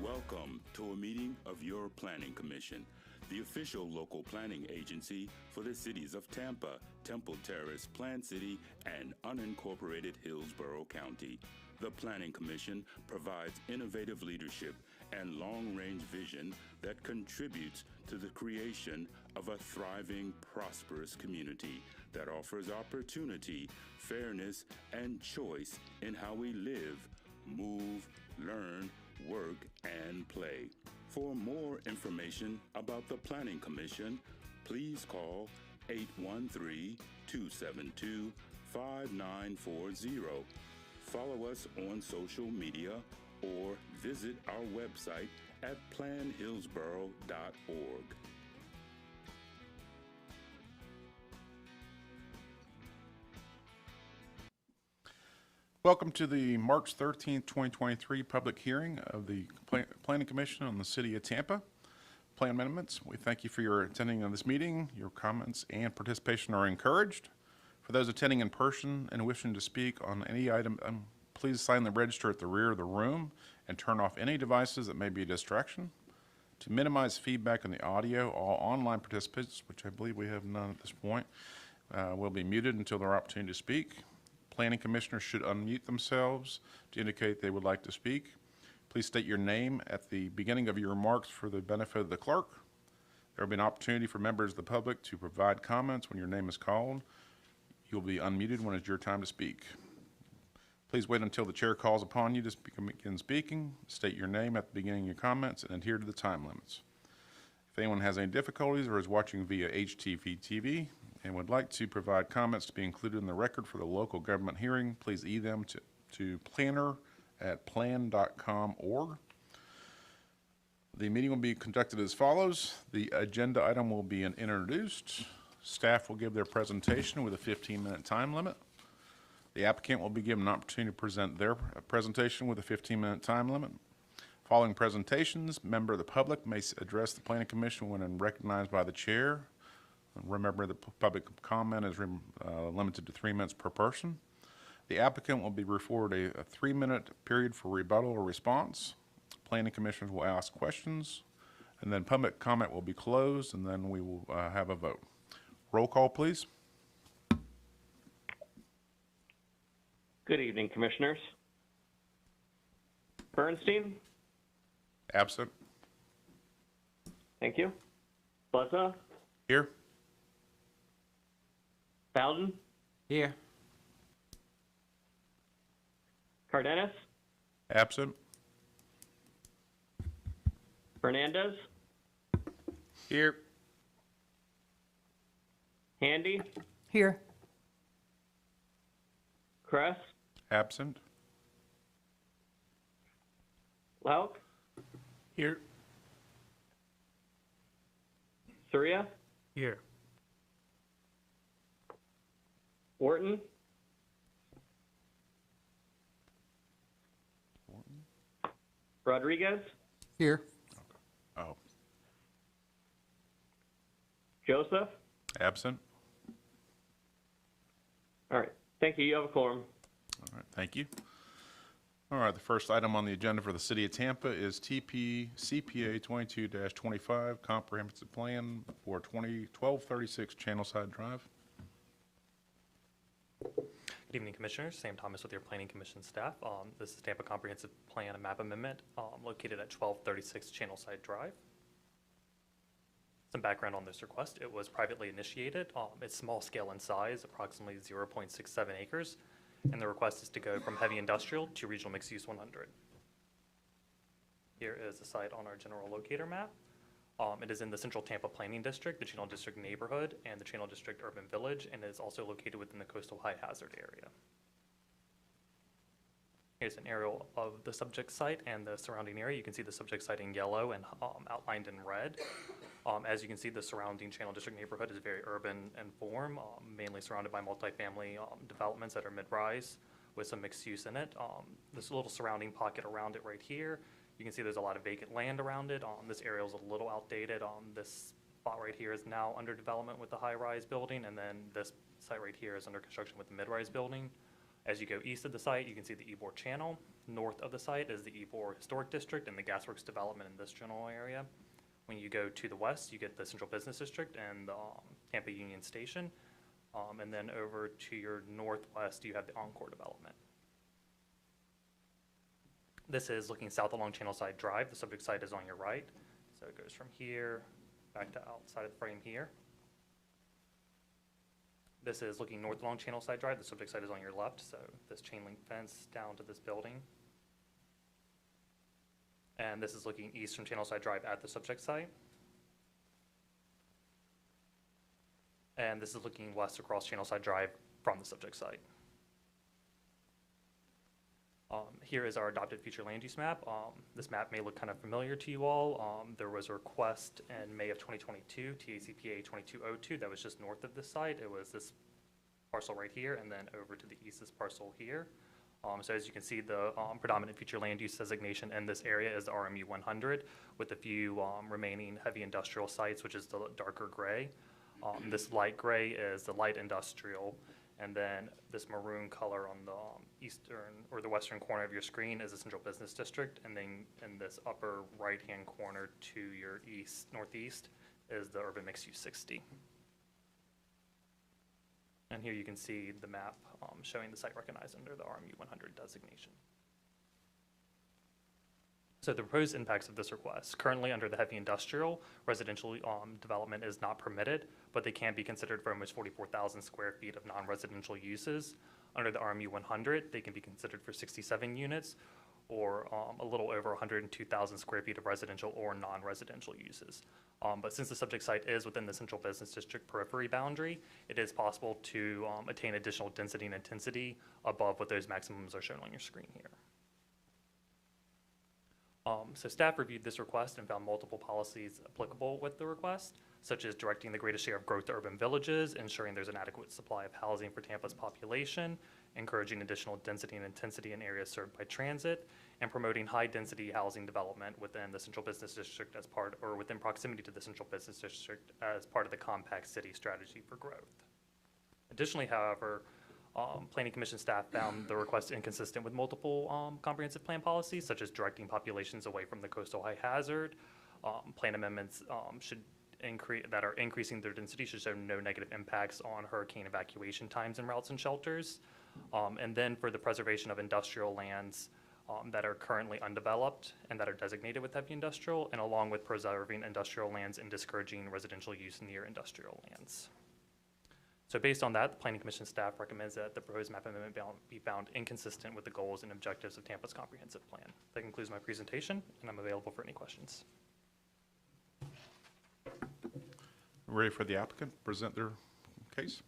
Welcome to a meeting of your Planning Commission, the official local planning agency for the cities of Tampa, Temple Terrace, Plant City, and unincorporated Hillsborough County. The Planning Commission provides innovative leadership and long-range vision that contributes to the creation of a thriving, prosperous community that offers opportunity, fairness, and choice in how we live, move, learn, work, and play. For more information about the Planning Commission, please call 813-272-5940. Follow us on social media or visit our website at planhillsborough.org. Welcome to the March 13th, 2023 public hearing of the Planning Commission on the City of Tampa Plan Amendments. We thank you for your attending on this meeting. Your comments and participation are encouraged. For those attending in person and wishing to speak on any item, please sign the register at the rear of the room and turn off any devices that may be a distraction. To minimize feedback on the audio, all online participants, which I believe we have none at this point, will be muted until their opportunity to speak. Planning commissioners should unmute themselves to indicate they would like to speak. Please state your name at the beginning of your remarks for the benefit of the clerk. There will be an opportunity for members of the public to provide comments when your name is called. You'll be unmuted when it's your time to speak. Please wait until the chair calls upon you to begin speaking. State your name at the beginning of your comments and adhere to the time limits. If anyone has any difficulties or is watching via HTV and would like to provide comments to be included in the record for the local government hearing, please email them to planner@plan.com.org. The meeting will be conducted as follows. The agenda item will be introduced. Staff will give their presentation with a 15-minute time limit. The applicant will be given an opportunity to present their presentation with a 15-minute time limit. Following presentations, member of the public may address the Planning Commission when recognized by the chair. Remember, the public comment is limited to 3 minutes per person. The applicant will be afforded a 3-minute period for rebuttal or response. Planning commissioners will ask questions, and then public comment will be closed, and then we will have a vote. Roll call, please. Good evening, commissioners. Bernstein? Absent. Thank you. Bleza? Here. Bowden? Here. Cardenas? Absent. Fernandez? Here. Handy? Here. Kress? Absent. Lauk? Here. Surya? Here. Wharton? Rodriguez? Here. Oh. Joseph? Absent. All right. Thank you. You have a quorum. All right, thank you. All right, the first item on the agenda for the City of Tampa is TP CPA 22-25 Comprehensive Plan for 1236 Channelside Drive. Good evening, Commissioners. Sam Thomas with your Planning Commission staff. This is Tampa Comprehensive Plan and Map Amendment located at 1236 Channelside Drive. Some background on this request. It was privately initiated. It's small scale in size, approximately 0.67 acres. And the request is to go from heavy industrial to regional mixed use 100. Here is the site on our general locator map. It is in the Central Tampa Planning District, the Channel District neighborhood, and the Channel District urban village, and is also located within the coastal high hazard area. Here's an aerial of the subject site and the surrounding area. You can see the subject site in yellow and outlined in red. As you can see, the surrounding Channel District neighborhood is very urban in form, mainly surrounded by multifamily developments that are mid-rise with some mixed use in it. This little surrounding pocket around it right here, you can see there's a lot of vacant land around it. This area is a little outdated. This spot right here is now under development with the high-rise building, and then this site right here is under construction with the mid-rise building. As you go east of the site, you can see the Ybor Channel. north of the site is the Ybor Historic District and the Gasworks development in this general area. When you go to the west, you get the Central Business District and the Tampa Union Station. And then over to your northwest, you have the Encore development. This is looking south along Channelside Drive. The subject site is on your right. So it goes from here back to outside of the frame here. This is looking north along Channelside Drive. The subject site is on your left. So this chain link fence down to this building. And this is looking east from Channelside Drive at the subject site. And this is looking west across Channelside Drive from the subject site. Here is our adopted future land use map. This map may look kind of familiar to you all. There was a request in May of 2022, TACPA 2202, that was just north of this site. It was this parcel right here, and then over to the east, this parcel here. So as you can see, the predominant future land use designation in this area is the RMU 100, with a few remaining heavy industrial sites, which is the darker gray. This light gray is the light industrial, and then this maroon color on the eastern or the western corner of your screen is the Central Business District, and then in this upper right-hand corner to your northeast is the Urban Mixed Use 60. And here you can see the map showing the site recognized under the RMU 100 designation. So the proposed impacts of this request. Currently under the heavy industrial, residential development is not permitted, but they can be considered for almost 44,000 square feet of non-residential uses. Under the RMU 100, they can be considered for 67 units or a little over 102,000 square feet of residential or non-residential uses. But since the subject site is within the Central Business District periphery boundary, it is possible to attain additional density and intensity above what those maximums are shown on your screen here. So staff reviewed this request and found multiple policies applicable with the request, such as directing the greatest share of growth to urban villages, ensuring there's an adequate supply of housing for Tampa's population, encouraging additional density and intensity in areas served by transit, and promoting high-density housing development within the Central Business District as part, or within proximity to the Central Business District as part of the compact city strategy for growth. Additionally, however, Planning Commission staff found the request inconsistent with multiple comprehensive plan policies, such as directing populations away from the coastal high hazard. Plan amendments that are increasing their density should show no negative impacts on hurricane evacuation times and routes and shelters. And then for the preservation of industrial lands that are currently undeveloped and that are designated with heavy industrial, and along with preserving industrial lands and discouraging residential use near industrial lands. So based on that, the Planning Commission staff recommends that the proposed map amendment be found inconsistent with the goals and objectives of Tampa's comprehensive plan. That concludes my presentation, and I'm available for any questions. Ready for the applicant to present their case?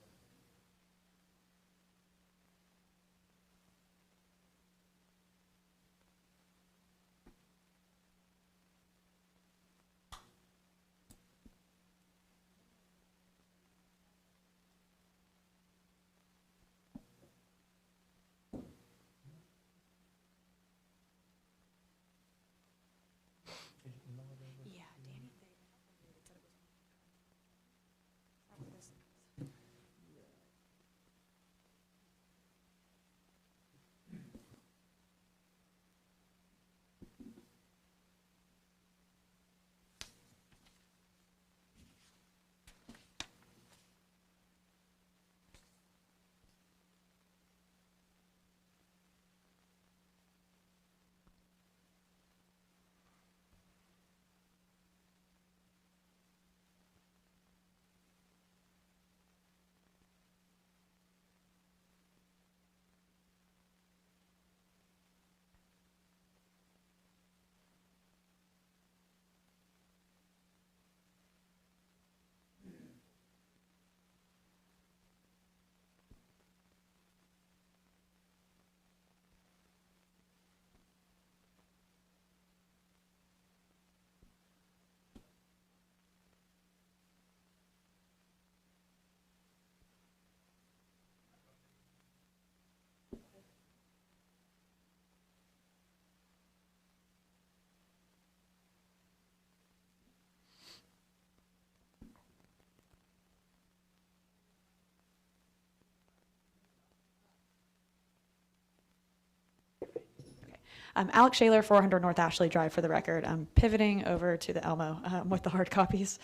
Alex Shaler, 400 North Ashley Drive for the record. I'm pivoting over to the Elmo with the hard copies.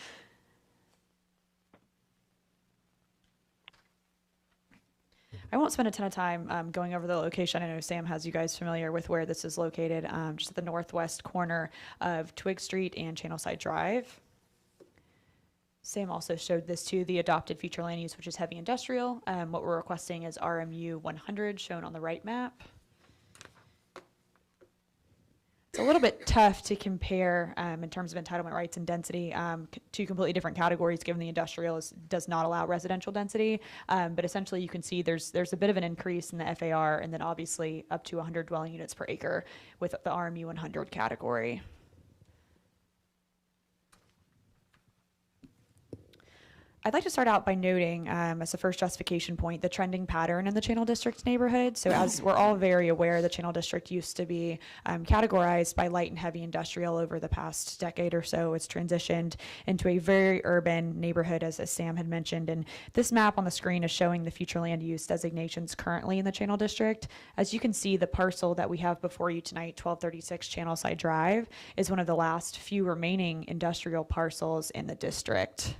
I won't spend a ton of time going over the location. I know Sam has you guys familiar with where this is located, just at the northwest corner of Twig Street and Channelside Drive. Sam also showed this to the adopted future land use, which is heavy industrial. What we're requesting is RMU 100, shown on the right map. It's a little bit tough to compare in terms of entitlement rights and density, two completely different categories, given the industrial does not allow residential density. But essentially you can see there's a bit of an increase in the FAR, and then obviously up to 100 dwelling units per acre with the RMU 100 category. I'd like to start out by noting, as a first justification point, the trending pattern in the Channel District neighborhood. So as we're all very aware, the Channel District used to be categorized by light and heavy industrial. Over the past decade or so, it's transitioned into a very urban neighborhood, as Sam had mentioned. And this map on the screen is showing the future land use designations currently in the Channel District. As you can see, the parcel that we have before you tonight, 1236 Channelside Drive, is one of the last few remaining industrial parcels in the district.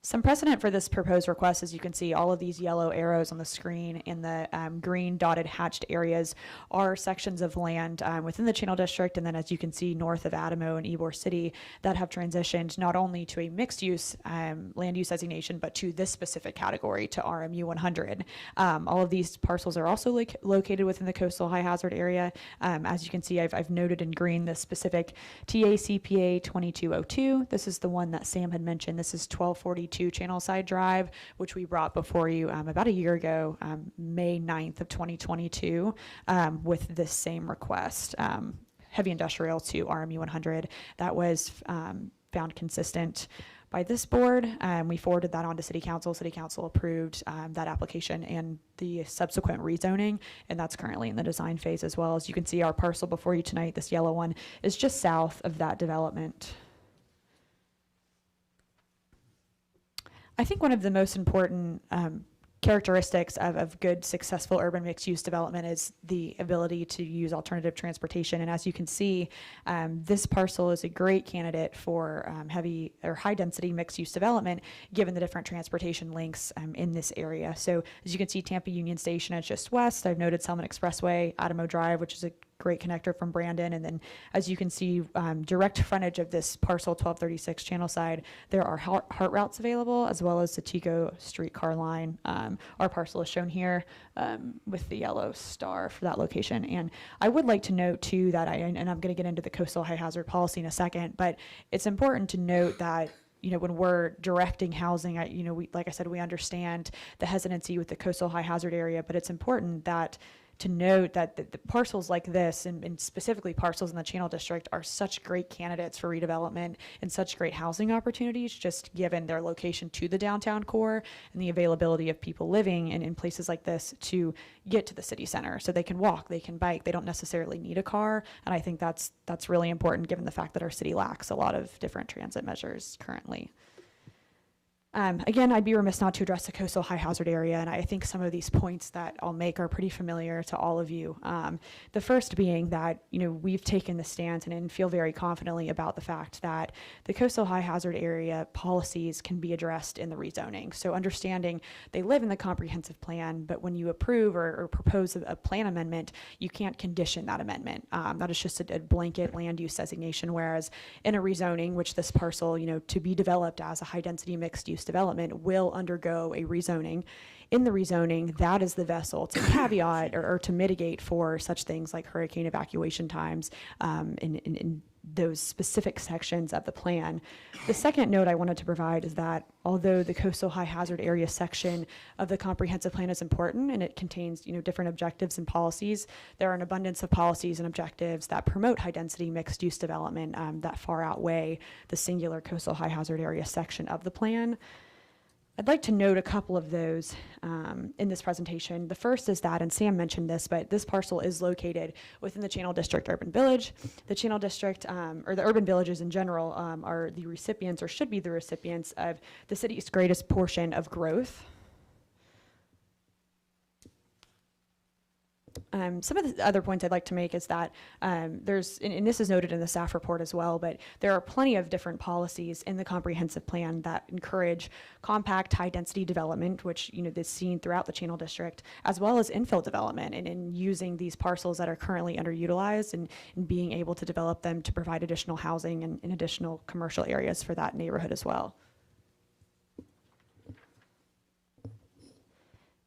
Some precedent for this proposed request, as you can see, all of these yellow arrows on the screen in the green dotted hatched areas are sections of land within the Channel District, and then as you can see north of Adamo and Ybor City that have transitioned not only to a mixed use land use designation, but to this specific category, to RMU 100. All of these parcels are also located within the coastal high hazard area. As you can see, I've noted in green the specific TACPA 2202. This is the one that Sam had mentioned. This is 1242 Channelside Drive, which we brought before you about a year ago, May 9th of 2022, with this same request, heavy industrial to RMU 100. That was found consistent by this board. We forwarded that on to City Council. City Council approved that application and the subsequent rezoning, and that's currently in the design phase as well. As you can see, our parcel before you tonight, this yellow one, is just south of that development. I think one of the most important characteristics of good, successful urban mixed-use development is the ability to use alternative transportation. And as you can see, this parcel is a great candidate for heavy or high-density mixed-use development, given the different transportation links in this area. So as you can see, Tampa Union Station is just west. I've noted Selman Expressway, Adamo Drive, which is a great connector from Brandon. And then as you can see, direct frontage of this parcel 1236 Channelside, there are heart routes available, as well as the Tico streetcar line. Our parcel is shown here with the yellow star for that location. And I would like to note too that and I'm going to get into the coastal high hazard policy in a second, but it's important to note that when we're directing housing, like I said, we understand the hesitancy with the coastal high hazard area, but it's important to note that the parcels like this, and specifically parcels in the Channel District, are such great candidates for redevelopment and such great housing opportunities, just given their location to the downtown core and the availability of people living in places like this to get to the city center. So they can walk, they can bike, they don't necessarily need a car. And I think that's really important, given the fact that our city lacks a lot of different transit measures currently. Again, I'd be remiss not to address the coastal high hazard area, and I think some of these points that I'll make are pretty familiar to all of you. The first being that, we've taken the stance and feel very confidently about the fact that the coastal high hazard area policies can be addressed in the rezoning. So understanding they live in the comprehensive plan, but when you approve or propose a plan amendment, you can't condition that amendment. That is just a blanket land use designation, whereas in a rezoning, which this parcel, to be developed as a high density mixed use development, will undergo a rezoning. In the rezoning, that is the vessel to caveat or to mitigate for such things like hurricane evacuation times in those specific sections of the plan. The second note I wanted to provide is that although the coastal high hazard area section of the comprehensive plan is important and it contains different objectives and policies, there are an abundance of policies and objectives that promote high density mixed use development that far outweigh the singular coastal high hazard area section of the plan. I'd like to note a couple of those in this presentation. The first is that, and Sam mentioned this, but this parcel is located within the Channel District Urban Village. The Channel District, or the urban villages in general, are the recipients, or should be the recipients, of the city's greatest portion of growth. Some of the other points I'd like to make is that there's, and this is noted in the staff report as well, but there are plenty of different policies in the comprehensive plan that encourage compact, high-density development, which, you know, is seen throughout the Channel District, as well as infill development, and in using these parcels that are currently underutilized and being able to develop them to provide additional housing and additional commercial areas for that neighborhood as well.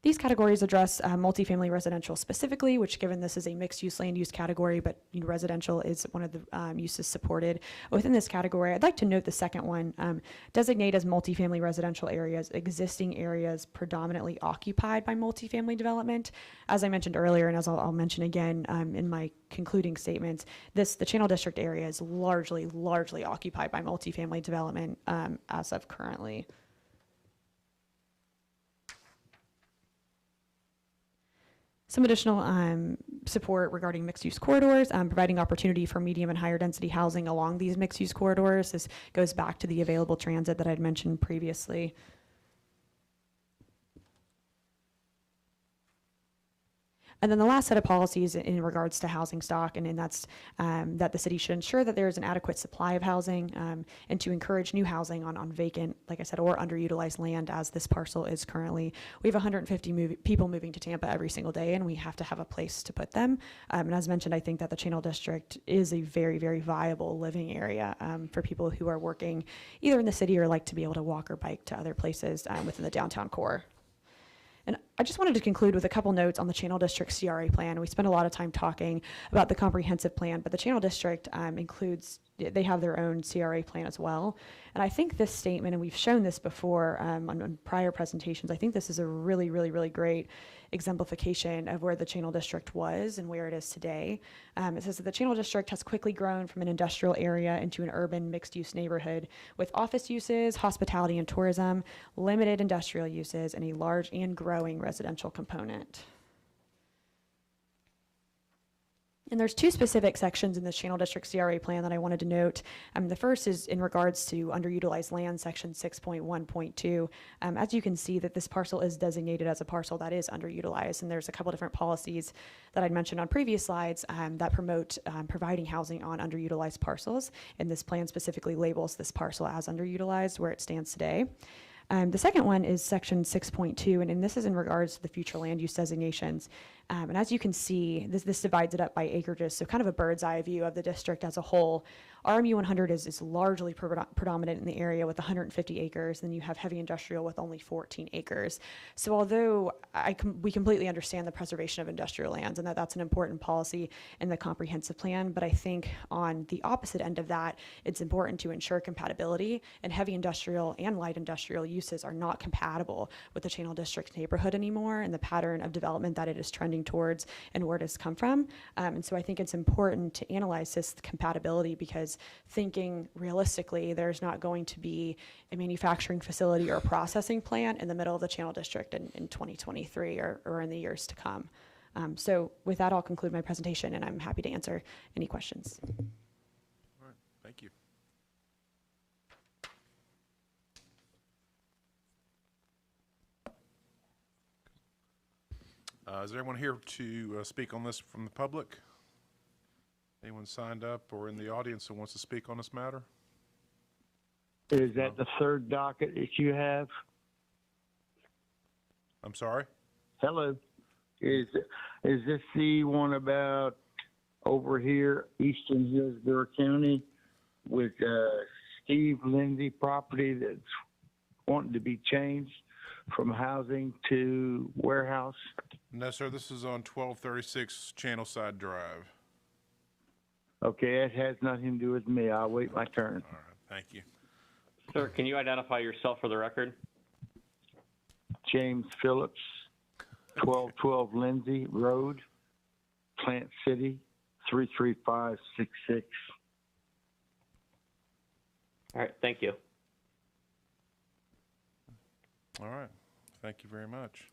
These categories address multifamily residential specifically, which, given this is a mixed-use land use category, but you know, residential is one of the uses supported within this category. I'd like to note the second one, designate as multifamily residential areas existing areas predominantly occupied by multifamily development. As I mentioned earlier, and as I'll mention again in my concluding statements, the Channel District area is largely occupied by multifamily development as of currently. Some additional support regarding mixed-use corridors, providing opportunity for medium and higher density housing along these mixed-use corridors. This goes back to the available transit that I'd mentioned previously. And then the last set of policies in regards to housing stock, and that's that the city should ensure that there is an adequate supply of housing and to encourage new housing on vacant, like I said, or underutilized land, as this parcel is currently. We have 150 people moving to Tampa every single day, and we have to have a place to put them. And as mentioned, I think that the Channel District is a very, very viable living area for people who are working either in the city or like to be able to walk or bike to other places within the downtown core. And I just wanted to conclude with a couple notes on the Channel District CRA plan. We spent a lot of time talking about the comprehensive plan, but the Channel District includes, they have their own CRA plan as well. And I think this statement, and we've shown this before on prior presentations, I think this is a really, really, really great exemplification of where the Channel District was and where it is today. It says that the Channel District has quickly grown from an industrial area into an urban mixed-use neighborhood with office uses, hospitality and tourism, limited industrial uses, and a large and growing residential component. And there's two specific sections in the Channel District CRA plan that I wanted to note. The first is in regards to underutilized land, section 6.1.2. As you can see, that this parcel is designated as a parcel that is underutilized, and there's a couple different policies that I'd mentioned on previous slides that promote providing housing on underutilized parcels, and this plan specifically labels this parcel as underutilized where it stands today. The second one is section 6.2, and this is in regards to the future land use designations. And as you can see, this divides it up by acreages, so kind of a bird's eye view of the district as a whole. RMU 100 is largely predominant in the area with 150 acres, and you have heavy industrial with only 14 acres. So although we completely understand the preservation of industrial lands and that's an important policy in the comprehensive plan, but I think on the opposite end of that, it's important to ensure compatibility, and heavy industrial and light industrial uses are not compatible with the Channel District neighborhood anymore and the pattern of development that it is trending towards and where it has come from. And so I think it's important to analyze this compatibility, because thinking realistically, there's not going to be a manufacturing facility or a processing plant in the middle of the Channel District in 2023 or in the years to come. So with that, I'll conclude my presentation, and I'm happy to answer any questions. All right, thank you. Is there anyone here to speak on this from the public? Anyone signed up or in the audience that wants to speak on this matter? Is that the third docket that you have? I'm sorry? Hello. Is this the one about over here, Eastern Hillsborough County, with Steve Lindsay property that's wanting to be changed from housing to warehouse? No, sir. This is on 1236 Channelside Drive. Okay, it has nothing to do with me. I'll wait my turn. All right, thank you. Sir, can you identify yourself for the record? James Phillips, 1212 Lindsay Road, Plant City, 33566. All right, thank you. All right, thank you very much.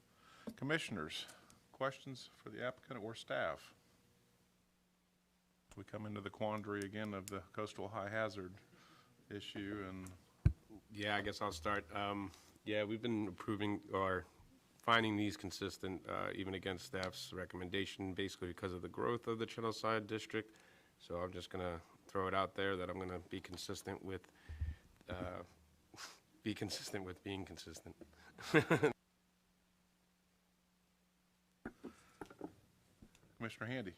Commissioners, questions for the applicant or staff? We come into the quandary again of the coastal high hazard issue, and Yeah, I guess I'll start. Yeah, we've been approving or finding these consistent, even against staff's recommendation, basically because of the growth of the Channelside district. So I'm just going to throw it out there that I'm going to be consistent with being consistent. Commissioner Handy.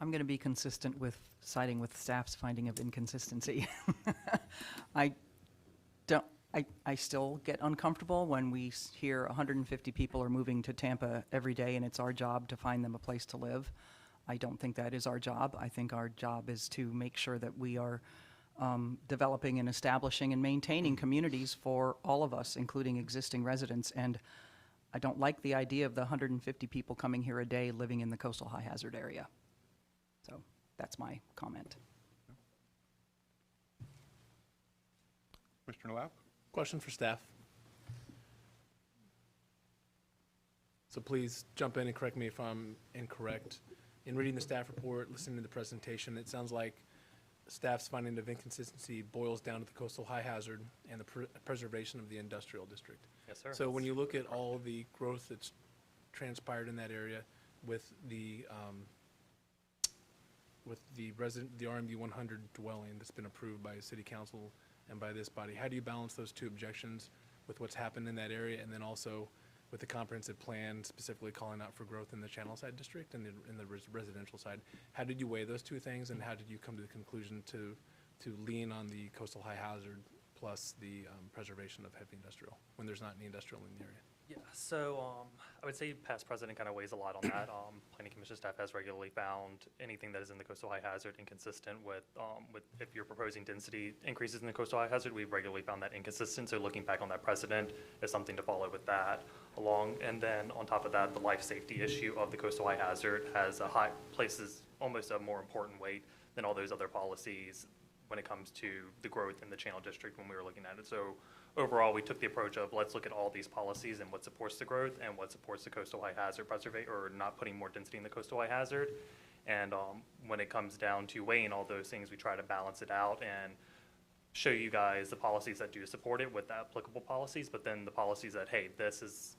I'm going to be consistent with siding with staff's finding of inconsistency. I still get uncomfortable when we hear 150 people are moving to Tampa every day and it's our job to find them a place to live. I don't think that is our job. I think our job is to make sure that we are developing and establishing and maintaining communities for all of us, including existing residents. And I don't like the idea of the 150 people coming here a day living in the coastal high hazard area. So that's my comment. Commissioner Lau? Question for staff. So please jump in and correct me if I'm incorrect. In reading the staff report, listening to the presentation, it sounds like staff's finding of inconsistency boils down to the coastal high hazard and the preservation of the industrial district. Yes, sir. So when you look at all the growth that's transpired in that area with the RMU 100 dwelling that's been approved by city council and by this body, how do you balance those two objections with what's happened in that area, and then also with the comprehensive plan specifically calling out for growth in the Channelside district and in the residential side? How did you weigh those two things, and how did you come to the conclusion to lean on the coastal high hazard plus the preservation of heavy industrial when there's not any industrial in the area? Yeah, so I would say past president kind of weighs a lot on that. Planning Commission staff has regularly found anything that is in the coastal high hazard inconsistent with if you're proposing density increases in the coastal high hazard, we've regularly found that inconsistent. So looking back on that precedent is something to follow with that along. And then on top of that, the life safety issue of the coastal high hazard has places almost a more important weight than all those other policies when it comes to the growth in the Channel District when we were looking at it. So overall, we took the approach of let's look at all these policies and what supports the growth and what supports the coastal high hazard preservation or not putting more density in the coastal high hazard. And when it comes down to weighing all those things, we try to balance it out and show you guys the policies that do support it with the applicable policies, but then the policies that, hey,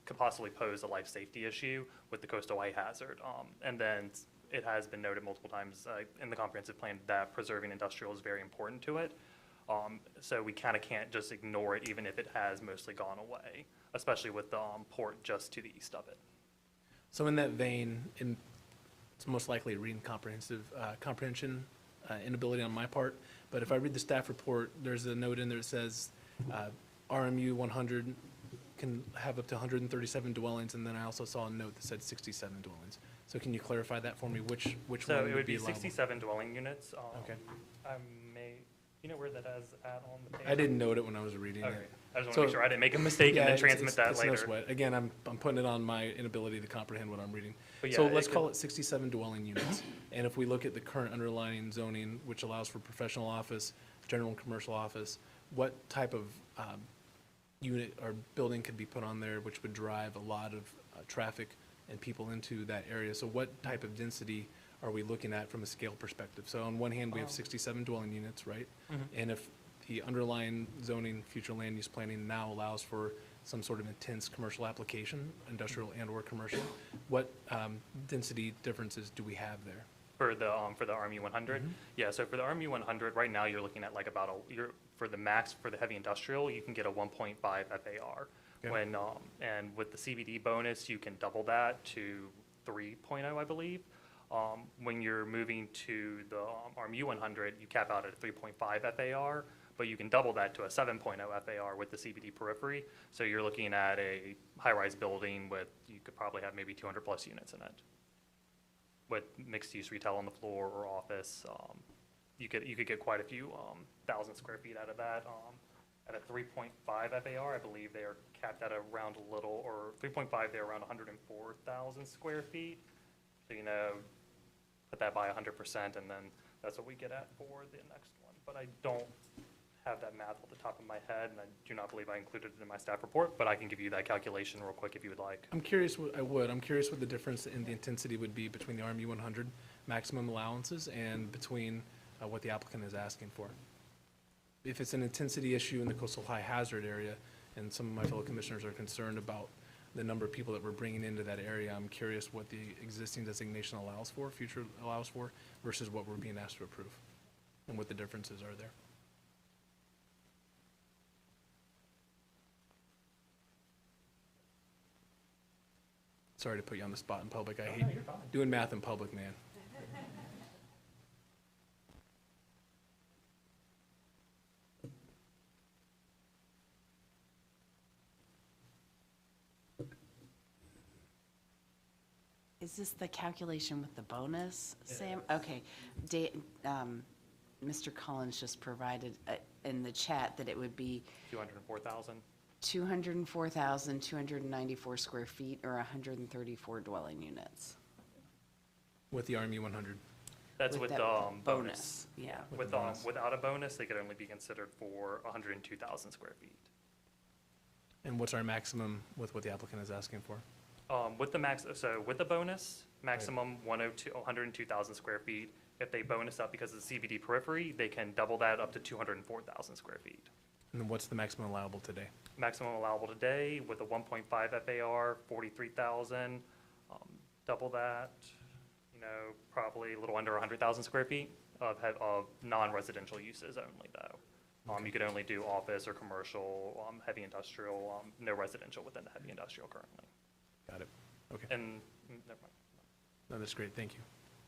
could possibly pose a life safety issue with the coastal high hazard. And then it has been noted multiple times in the comprehensive plan that preserving industrial is very important to it. So we kind of can't just ignore it, even if it has mostly gone away, especially with the port just to the east of it. So in that vein, it's most likely a reading comprehension inability on my part, but if I read the staff report, there's a note in there that says RMU 100 can have up to 137 dwellings, and then I also saw a note that said 67 dwellings. So can you clarify that for me? Which so one it would be allowable? 67 dwelling units. Okay. You know where that is at on the page? I didn't note it when I was reading Okay. it. I just want So- to make sure I didn't make a mistake and then transmit that it's later. no sweat. Again, I'm putting it on my inability to comprehend what I'm reading. But So yeah, let's it call could- it 67 dwelling units. And if we look at the current underlying zoning, which allows for professional office, general and commercial office, what type of unit or building could be put on there which would drive a lot of traffic and people into that area? So what type of density are we looking at from a scale perspective? So on one hand, we have 67 dwelling units, right? And if the underlying zoning, future land use planning now allows for some sort of intense commercial application, industrial and or commercial, what density differences do we have there? For the RMU 100? Yeah, so for the RMU 100, right now you're looking at like for the max for the heavy industrial, you can get a 1.5 FAR. Okay. And with the CBD bonus, you can double that to 3.0, I believe. When you're moving to the RMU 100, you cap out at a 3.5 FAR, but you can double that to a 7.0 FAR with the CBD periphery. So you're looking at a high-rise building you could probably have maybe 200 plus units in it. With mixed-use retail on the floor or office, you could get quite a few 1,000 square feet out of that. At a 3.5 FAR, I believe they are capped at around 3.5, they're around 104,000 square feet. So, put that by 100%, and then that's what we get at for the next one. But I don't have that math off the top of my head, and I do not believe I included it in my staff report, but I can give you that calculation real quick if you would like. I'm curious what the difference in the intensity would be between the RMU 100 maximum allowances and between what the applicant is asking for. If it's an intensity issue in the coastal high hazard area, and some of my fellow commissioners are concerned about the number of people that we're bringing into that area, I'm curious what the existing designation allows for, future allows for, versus what we're being asked to approve, and what the differences are there. Sorry to put you on the spot in public. I hate doing math in public, man. Is this the calculation with the bonus, Sam? Okay. Mr. Collins just provided in the chat that it would be 204,000. 204,294 square feet or 134 dwelling units. With the RMU 100. That's with that the bonus. Yeah. With without a bonus, they could only be considered for 102,000 square feet. And what's our maximum with what the applicant is asking for? With the bonus, maximum 102,000 square feet. If they bonus up because of the CBD periphery, they can double that up to 204,000 square feet. And then what's the maximum allowable today? Maximum allowable today with a 1.5 FAR, 43,000. Double that, probably a little under 100,000 square feet of non-residential uses only, though. You could only do office or commercial, heavy industrial, no residential within the heavy industrial currently. Got it. Okay. And never mind. No, that's great. Thank you.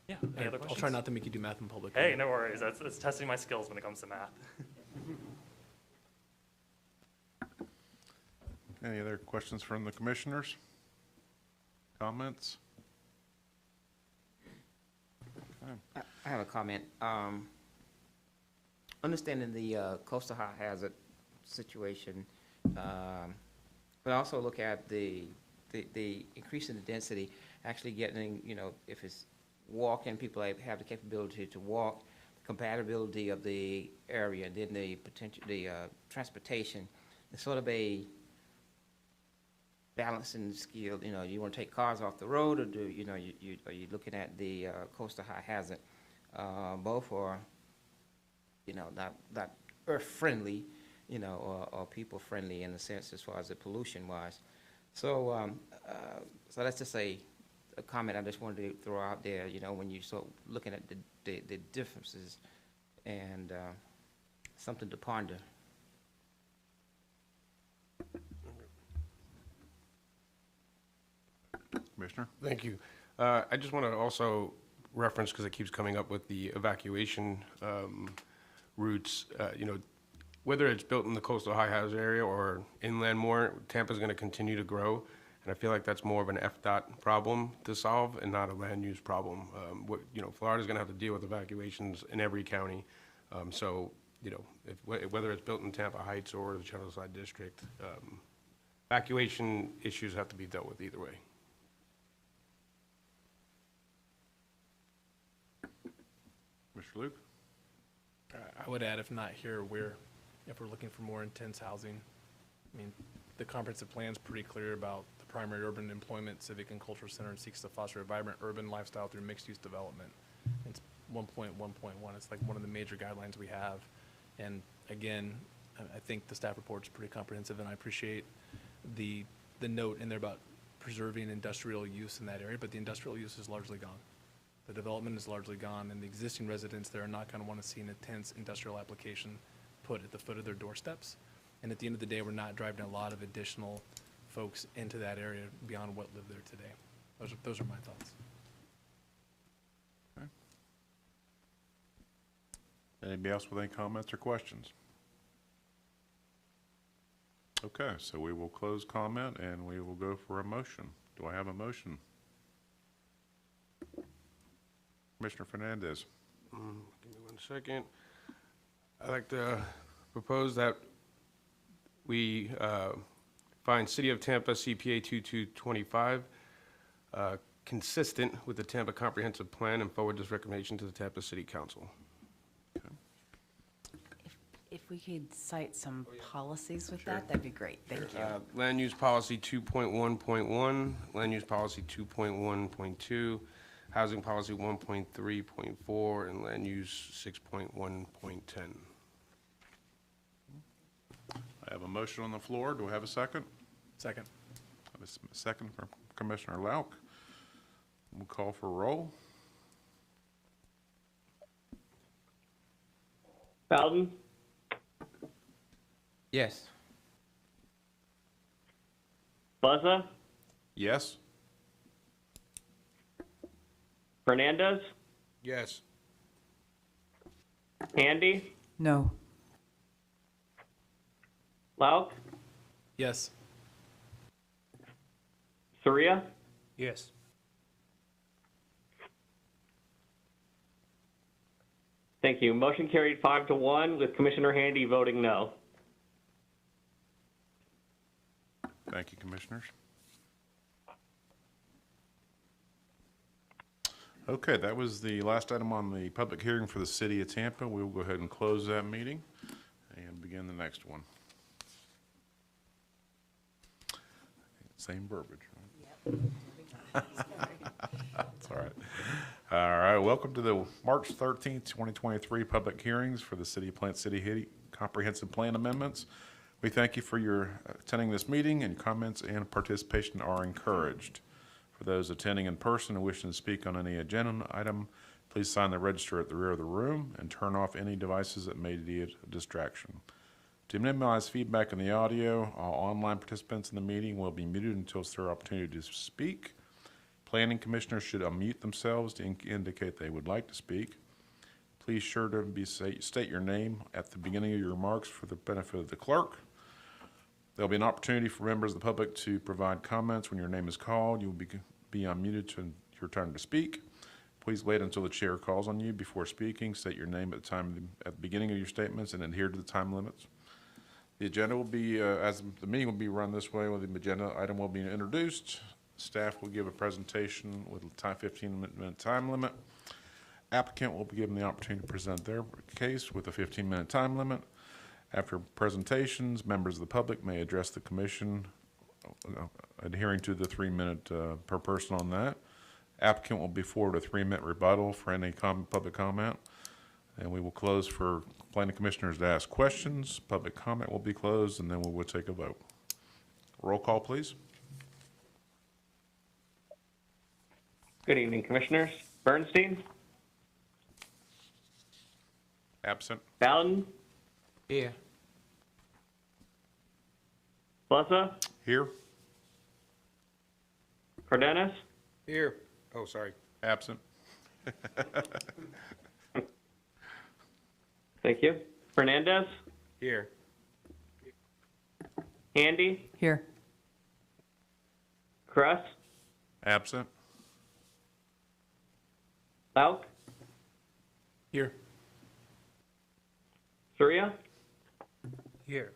Yeah. Any other questions? I'll try not to make you do math in public. Hey, no worries. That's testing my skills when it comes to math. Any other questions from the commissioners? Comments? I have a comment. Understanding the coastal high hazard situation, but also look at the increase in the density, actually getting, if it's walking, people have the capability to walk, compatibility of the area, and then the potential, the transportation. It's sort of a balancing skill. You want to take cars off the road, or are you looking at the coastal high hazard? Both are, not earth friendly, or people friendly in a sense as far as the pollution wise. So that's just a comment I just wanted to throw out there. When you start looking at the differences, and something to ponder. Commissioner? Thank you. I just want to also reference, because it keeps coming up with the evacuation routes, whether it's built in the coastal high hazard area or inland more, Tampa's going to continue to grow. And I feel like that's more of an FDOT problem to solve and not a land use problem. Florida's going to have to deal with evacuations in every county. Whether it's built in Tampa Heights or the Channelside district, evacuation issues have to be dealt with either way. Mr. Luke? I would add, if not here, if we're looking for more intense housing, the comprehensive plan's pretty clear about the primary urban employment, civic and cultural center, and seeks to foster a vibrant urban lifestyle through mixed-use development. It's 1.1.1. It's like one of the major guidelines we have. And again, I think the staff report's pretty comprehensive, and I appreciate the note in there about preserving industrial use in that area, but the industrial use is largely gone. The development is largely gone, and the existing residents there are not going to want to see an intense industrial application put at the foot of their doorsteps. And at the end of the day, we're not driving a lot of additional folks into that area beyond what live there today. Those are my thoughts. Okay. Anybody else with any comments or questions? Okay, so we will close comment and we will go for a motion. Do I have a motion? Commissioner Fernandez. Give me 1 second. I'd like to propose that we find City of Tampa CPA 2225 consistent with the Tampa Comprehensive Plan and forward this recommendation to the Tampa City Council. If we could cite some policies with that, that'd be great. Thank you. Land Use Policy 2.1.1, Land Use Policy 2.1.2, Housing Policy 1.3.4, and Land Use 6.1.10. I have a motion on the floor. Do I have a second? Second. have a second from Commissioner Lauk. We'll call for a roll. Bowden, Yes. Buzza, Yes? Fernandez, Yes. Handy, No. Lauk, Yes. Soria, Yes. Thank you. Motion carried 5-1 with Commissioner Handy voting no. Thank you, Commissioners. Okay, that was the last item on the public hearing for the City of Tampa. We will go ahead and close that meeting and begin the next one. Same verbiage, right? That's all right. All right, welcome to the March 13th, 2023 public hearings for the City of Plant City Haiti Comprehensive Plan Amendments. We thank you for your attending this meeting, and comments and participation are encouraged. For those attending in person and wishing to speak on any agenda item, please sign the register at the rear of the room and turn off any devices that may be a distraction. To minimize feedback in the audio, all online participants in the meeting will be muted until it's their opportunity to speak. Planning commissioners should unmute themselves to indicate they would like to speak. Please sure to state your name at the beginning of your remarks for the benefit of the clerk. There'll be an opportunity for members of the public to provide comments when your name is called. You will be unmuted to your turn to speak. Please wait until the chair calls on you before speaking. State your name at the beginning of your statements and adhere to the time limits. The agenda will be, as the meeting will be run this way, the agenda item will be introduced. Staff will give a presentation with a 15-minute time limit. Applicant will be given the opportunity to present their case with a 15-minute time limit. After presentations, members of the public may address the commission, adhering to the 3-minute per person on that. Applicant will be forwarded a 3-minute rebuttal for any public comment. And we will close for planning commissioners to ask questions. Public comment will be closed, and then we will take a vote. Roll call, please. Good evening, Commissioners. Bernstein, Absent. Bowden, Here. Buzza, Here. Cardenas, Here. Oh, sorry. Absent. thank you. Fernandez, Here. Handy, Here. Kress, Absent. Lauk, Here. Soria, Here.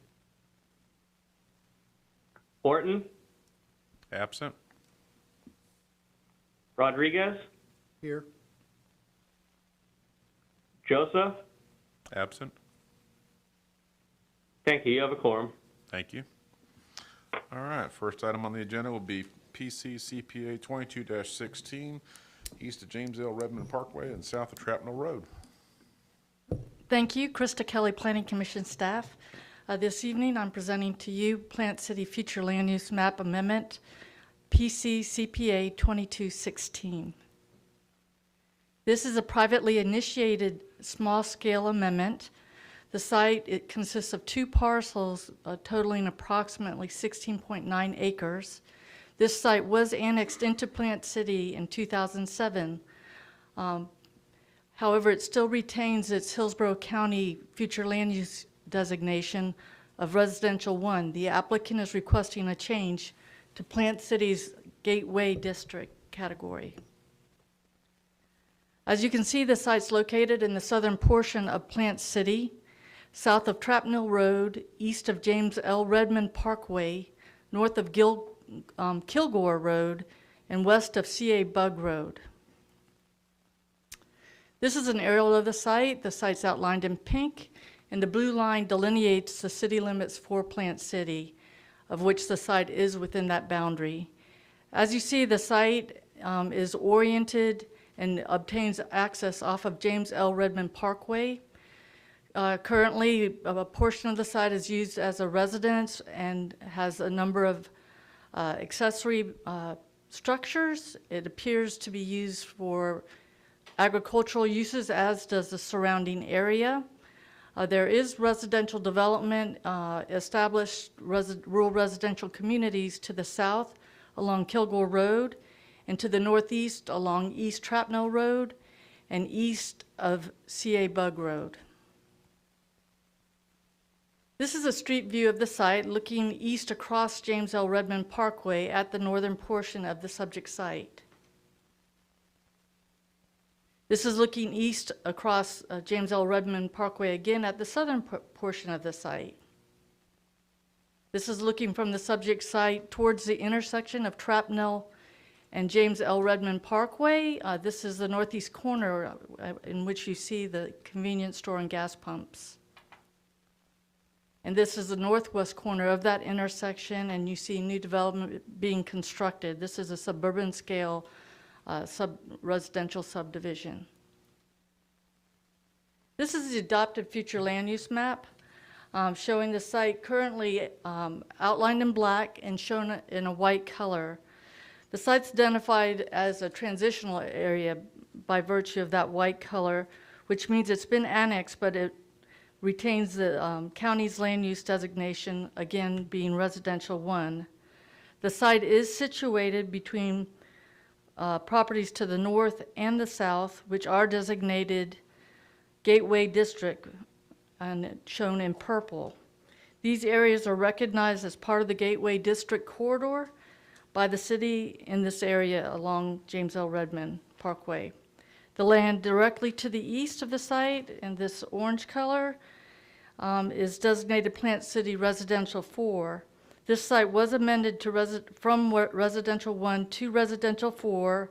Orton, Absent. Rodriguez, Here. Joseph. Absent. Thank you. You have a quorum. Thank you. All right, first item on the agenda will be PC CPA 22-16, east of James L. Redman Parkway and south of Trapnell Road. Thank you, Krista Kelly, Planning Commission staff. This evening, I'm presenting to you Plant City Future Land Use Map Amendment, PC CPA 2216. This is a privately initiated small-scale amendment. The site, it consists of 2 parcels totaling approximately 16.9 acres. This site was annexed into Plant City in 2007. However, it still retains its Hillsborough County Future Land Use designation of Residential 1. The applicant is requesting a change to Plant City's Gateway District category. As you can see, the site's located in the southern portion of Plant City, south of Trapnell Road, east of James L. Redman Parkway, north of Kilgore Road, and west of C.A. Bug Road. This is an aerial of the site. The site's outlined in pink, and the blue line delineates the city limits for Plant City, of which the site is within that boundary. As you see, the site is oriented and obtains access off of James L. Redman Parkway. Currently, a portion of the site is used as a residence and has a number of Accessory structures, it appears to be used for agricultural uses, as does the surrounding area. There is residential development, established rural residential communities to the south along Kilgore Road, and to the northeast along East Trapnell Road and east of CA Bug Road. This is a street view of the site looking east across James L. Redman Parkway at the northern portion of the subject site. This is looking east across James L. Redman Parkway again at the southern portion of the site. This is looking from the subject site towards the intersection of Trapnell and James L. Redman Parkway. This is the northeast corner in which you see the convenience store and gas pumps. And this is the northwest corner of that intersection, and you see new development being constructed. This is a suburban scale residential subdivision. This is the adopted future land use map showing the site currently outlined in black and shown in a white color. The site's identified as a transitional area by virtue of that white color, which means it's been annexed, but it retains the county's land use designation, again being residential 1. The site is situated between properties to the north and the south, which are designated Gateway District and shown in purple. These areas are recognized as part of the Gateway District corridor by the city in this area along James L. Redman Parkway. The land directly to the east of the site in this orange color is designated Plant City Residential 4. This site was amended to from Residential 1 to Residential 4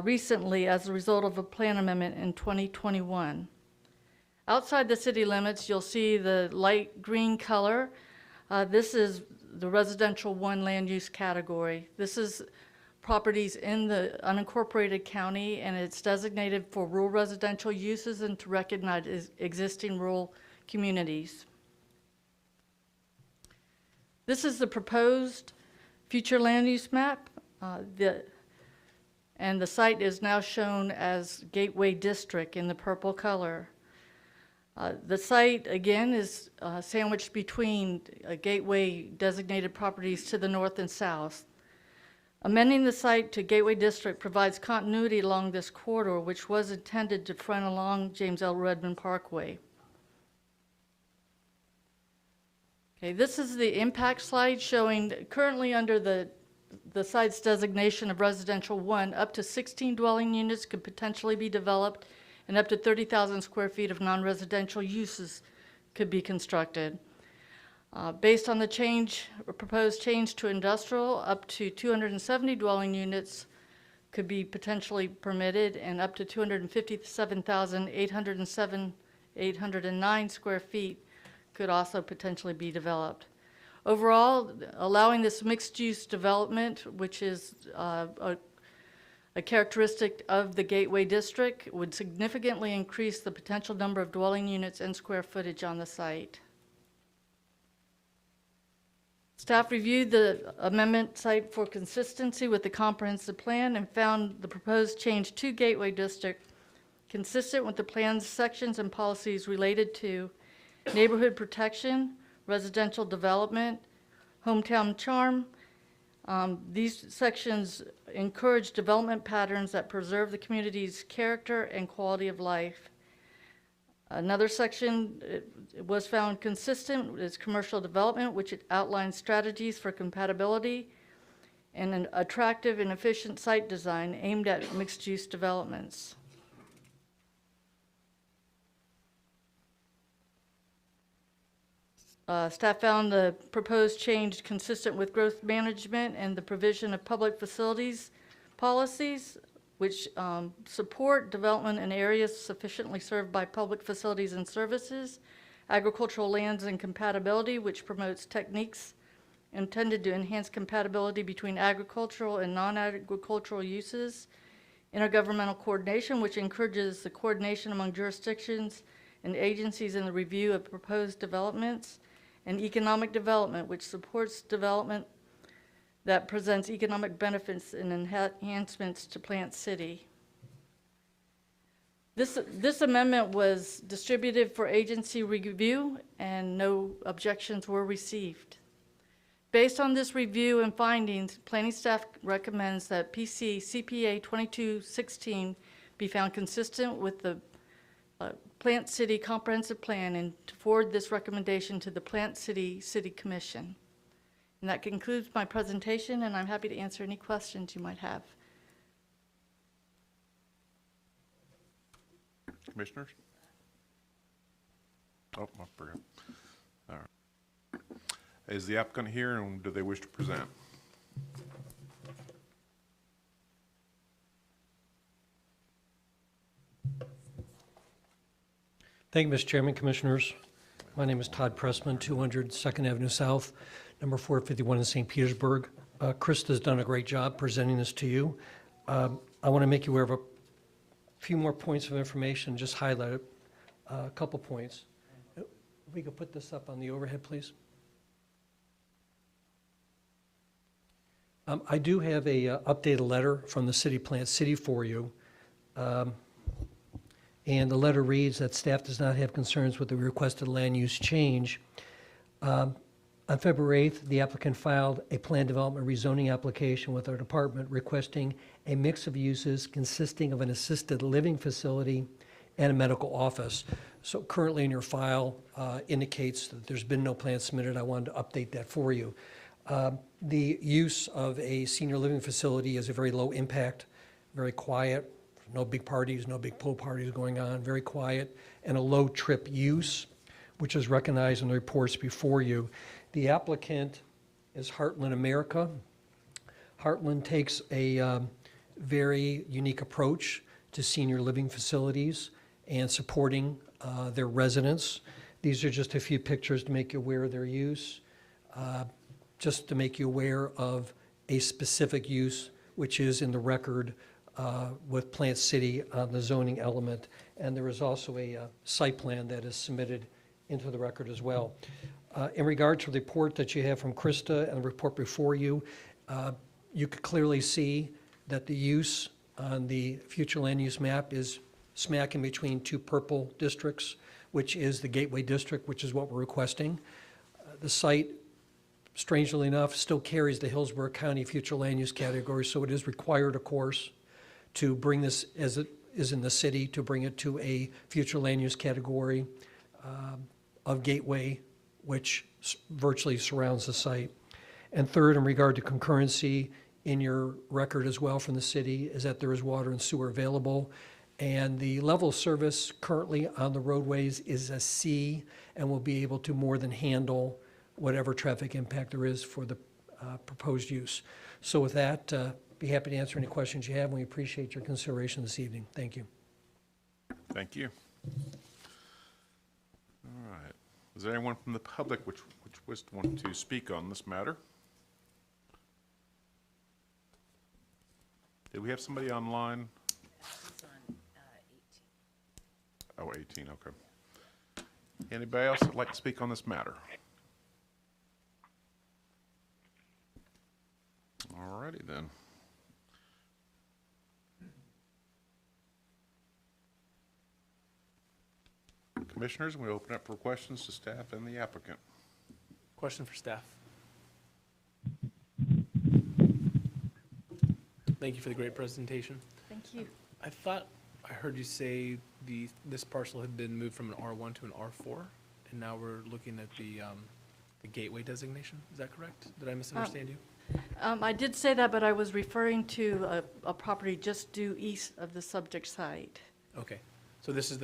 recently as a result of a plan amendment in 2021. Outside the city limits, you'll see the light green color. This is the Residential 1 land use category. This is properties in the unincorporated county, and it's designated for rural residential uses and to recognize existing rural communities. This is the proposed future land use map, and the site is now shown as Gateway District in the purple color. The site, again, is sandwiched between Gateway designated properties to the north and south. Amending the site to Gateway District provides continuity along this corridor, which was intended to front along James L. Redman Parkway. Okay, this is the impact slide showing currently under the site's designation of Residential 1, up to 16 dwelling units could potentially be developed, and up to 30,000 square feet of non-residential uses could be constructed. Based on the proposed change to industrial, up to 270 dwelling units could be potentially permitted, and up to 257,809 square feet could also potentially be developed. Overall, allowing this mixed-use development, which is a characteristic of the Gateway District, would significantly increase the potential number of dwelling units and square footage on the site. Staff reviewed the amendment site for consistency with the comprehensive plan and found the proposed change to Gateway District consistent with the plan's sections and policies related to neighborhood protection, residential development, hometown charm. These sections encourage development patterns that preserve the community's character and quality of life. Another section was found consistent is commercial development, which outlines strategies for compatibility and an attractive and efficient site design aimed at mixed-use developments. Staff found the proposed change consistent with growth management and the provision of public facilities policies, which support development in areas sufficiently served by public facilities and services, agricultural lands and compatibility, which promotes techniques intended to enhance compatibility between agricultural and non-agricultural uses, intergovernmental coordination, which encourages the coordination among jurisdictions and agencies in the review of proposed developments, and economic development, which supports development that presents economic benefits and enhancements to Plant City. This amendment was distributed for agency review and no objections were received. Based on this review and findings, planning staff recommends that PC CPA 2216 be found consistent with the Plant City Comprehensive Plan and to forward this recommendation to the Plant City City Commission. And that concludes my presentation, and I'm happy to answer any questions you might have. Commissioners? Oh, I forgot. All right. Is the applicant here, and do they wish to present? Thank you, Mr. Chairman, Commissioners. My name is Todd Pressman, 200 2nd Avenue South, number 451 in St. Petersburg. Krista's done a great job presenting this to you. I want to make you aware of a few more points of information, just highlight a couple points. If we could put this up on the overhead, please. I do have a updated letter from the city Plant City for you. And the letter reads that staff does not have concerns with the requested land use change. On February 8th, the applicant filed a plan development rezoning application with our department requesting a mix of uses consisting of an assisted living facility and a medical office. So currently in your file indicates that there's been no plan submitted. I wanted to update that for you. The use of a senior living facility is a very low impact, very quiet, no big parties, no big pool parties going on, very quiet, and a low trip use, which is recognized in the reports before you. The applicant is Heartland America. Heartland takes a very unique approach to senior living facilities and supporting their residents. These are just a few pictures to make you aware of their use, just to make you aware of a specific use, which is in the record with Plant City on the zoning element. And there is also a site plan that is submitted into the record as well. In regard to the report that you have from Krista and the report before you, you could clearly see that the use on the future land use map is smack in between two purple districts, which is the Gateway District, which is what we're requesting. The site, strangely enough, still carries the Hillsborough County future land use category, so it is required, of course, to bring this, as it is in the city, to bring it to a future land use category of Gateway, which virtually surrounds the site. And third, in regard to concurrency, in your record as well from the city, is that there is water and sewer available. And the level of service currently on the roadways is a C and will be able to more than handle whatever traffic impact there is for the proposed use. So with that, be happy to answer any questions you have, and we appreciate your consideration this evening. Thank you. Thank you. All right. Is there anyone from the public which want to speak on this matter? Did we have somebody online? It's on 18. Oh, 18, okay. Anybody else that'd like to speak on this matter? All righty then. Commissioners, we open up for questions to staff and the applicant. Question for staff. Thank you for the great presentation. Thank you. I thought I heard you say this parcel had been moved from an R1 to an R4, and now we're looking at the gateway designation. Is that correct? Did I misunderstand you? I did say that, but I was referring to a property just due east of the subject site. Okay. So this is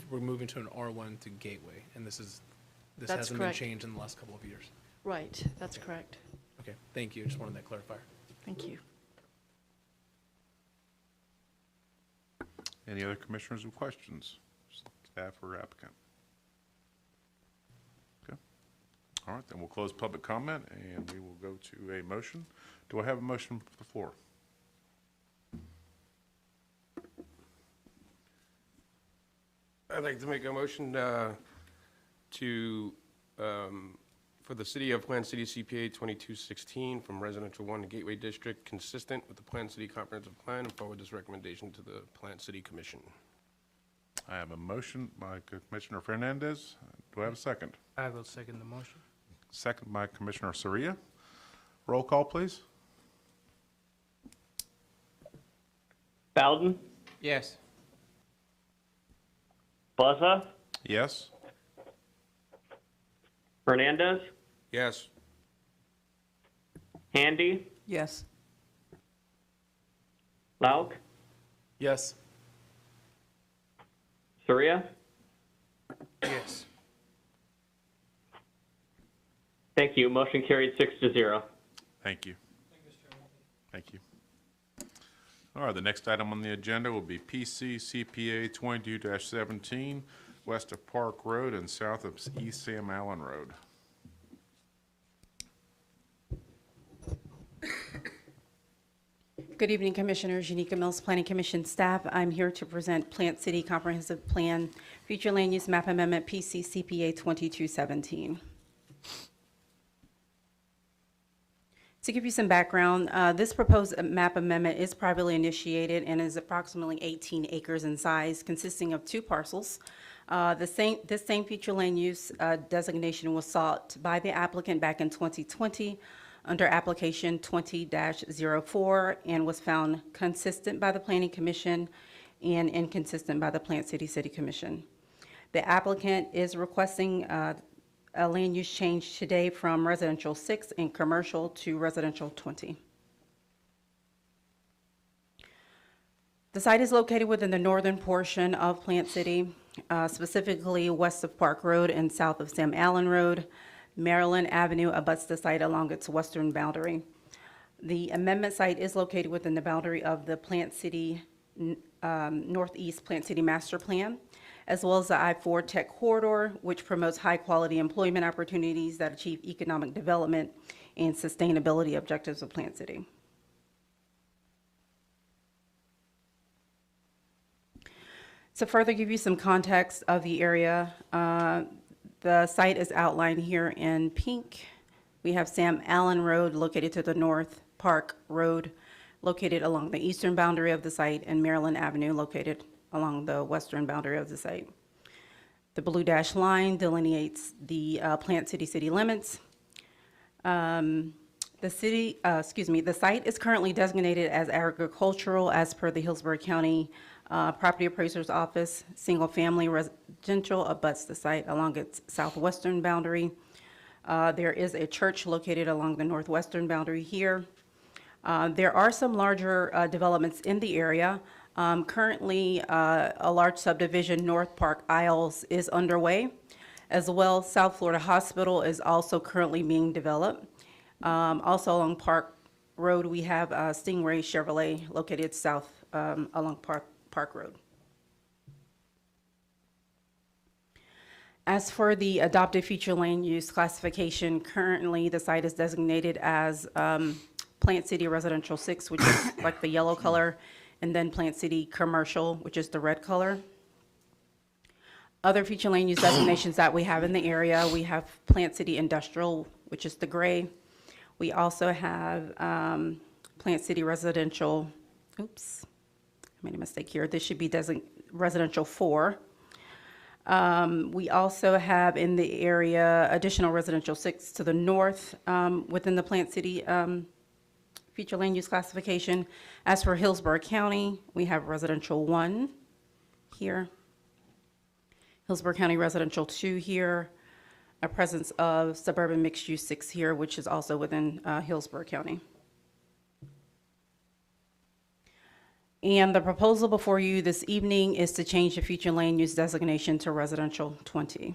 we're moving to an R1 to gateway, and this That's hasn't correct. been changed in the last couple of years. Right, that's correct. Okay, thank you. Just wanted that clarifier. Thank you. Any other commissioners with questions? Staff or applicant? Okay. All right, then we'll close public comment and we will go to a motion. Do I have a motion from the floor? I'd like to make a motion for For the City of Plant City CPA 2216 from Residential 1 to Gateway District, consistent with the Plant City Comprehensive Plan, and forward this recommendation to the Plant City Commission. I have a motion by Commissioner Fernandez. Do I have a second? I will second the motion. Second by Commissioner Soria. Roll call, please. Bowden, Yes. Buzza, Yes. Hernandez, Yes. Handy, Yes. Lauk, Yes. Surya. Yes. Thank you. Motion carried 6-0. Thank you. Thank you. All right, the next item on the agenda will be PC CPA 22-17, west of Park Road and south of East Sam Allen Road. Good evening, Commissioners. Yeneka Mills, Planning Commission staff. I'm here to present Plant City Comprehensive Plan Future Land Use Map Amendment PC CPA 2217. To give you some background, this proposed map amendment is privately initiated and is approximately 18 acres in size, consisting of 2 parcels. This same future land use designation was sought by the applicant back in 2020 under application 20-04 and was found consistent by the Planning Commission and inconsistent by the Plant City Commission. The applicant is requesting a land use change today from residential 6 and commercial to residential 20. The site is located within the northern portion of Plant City, specifically west of Park Road and south of Sam Allen Road. Maryland Avenue abuts the site along its western boundary. The amendment site is located within the boundary of the Plant City Northeast Plant City Master Plan, as well as the I-4 Tech Corridor, which promotes high-quality employment opportunities that achieve economic development and sustainability objectives of Plant City. To further give you some context of the area, the site is outlined here in pink. We have Sam Allen Road located to the north, Park Road located along the eastern boundary of the site, and Maryland Avenue located along the western boundary of the site. The blue dashed line delineates the Plant City limits. The site is currently designated as agricultural as per the Hillsborough County Property Appraiser's Office. Single-family residential abuts the site along its southwestern boundary. There is a church located along the northwestern boundary here. There are some larger developments in the area. Currently, a large subdivision, North Park Isles, is underway. As well, South Florida Hospital is also currently being developed. Also along Park Road, we have Stingray Chevrolet located south along Park Road. As for the adopted future land use classification, currently the site is designated as Plant City Residential 6, which is like the yellow color, and then Plant City Commercial, which is the red color. Other future land use designations that we have in the area, we have Plant City Industrial, which is the gray. We also have Plant City Residential, oops, I made a mistake here. This should be Residential 4. We also have in the area additional Residential 6 to the north within the Plant City future land use classification. As for Hillsborough County, we have Residential 1 here. Hillsborough County Residential 2 here. A presence of suburban mixed use 6 here, which is also within Hillsborough County. And the proposal before you this evening is to change the future land use designation to residential 20.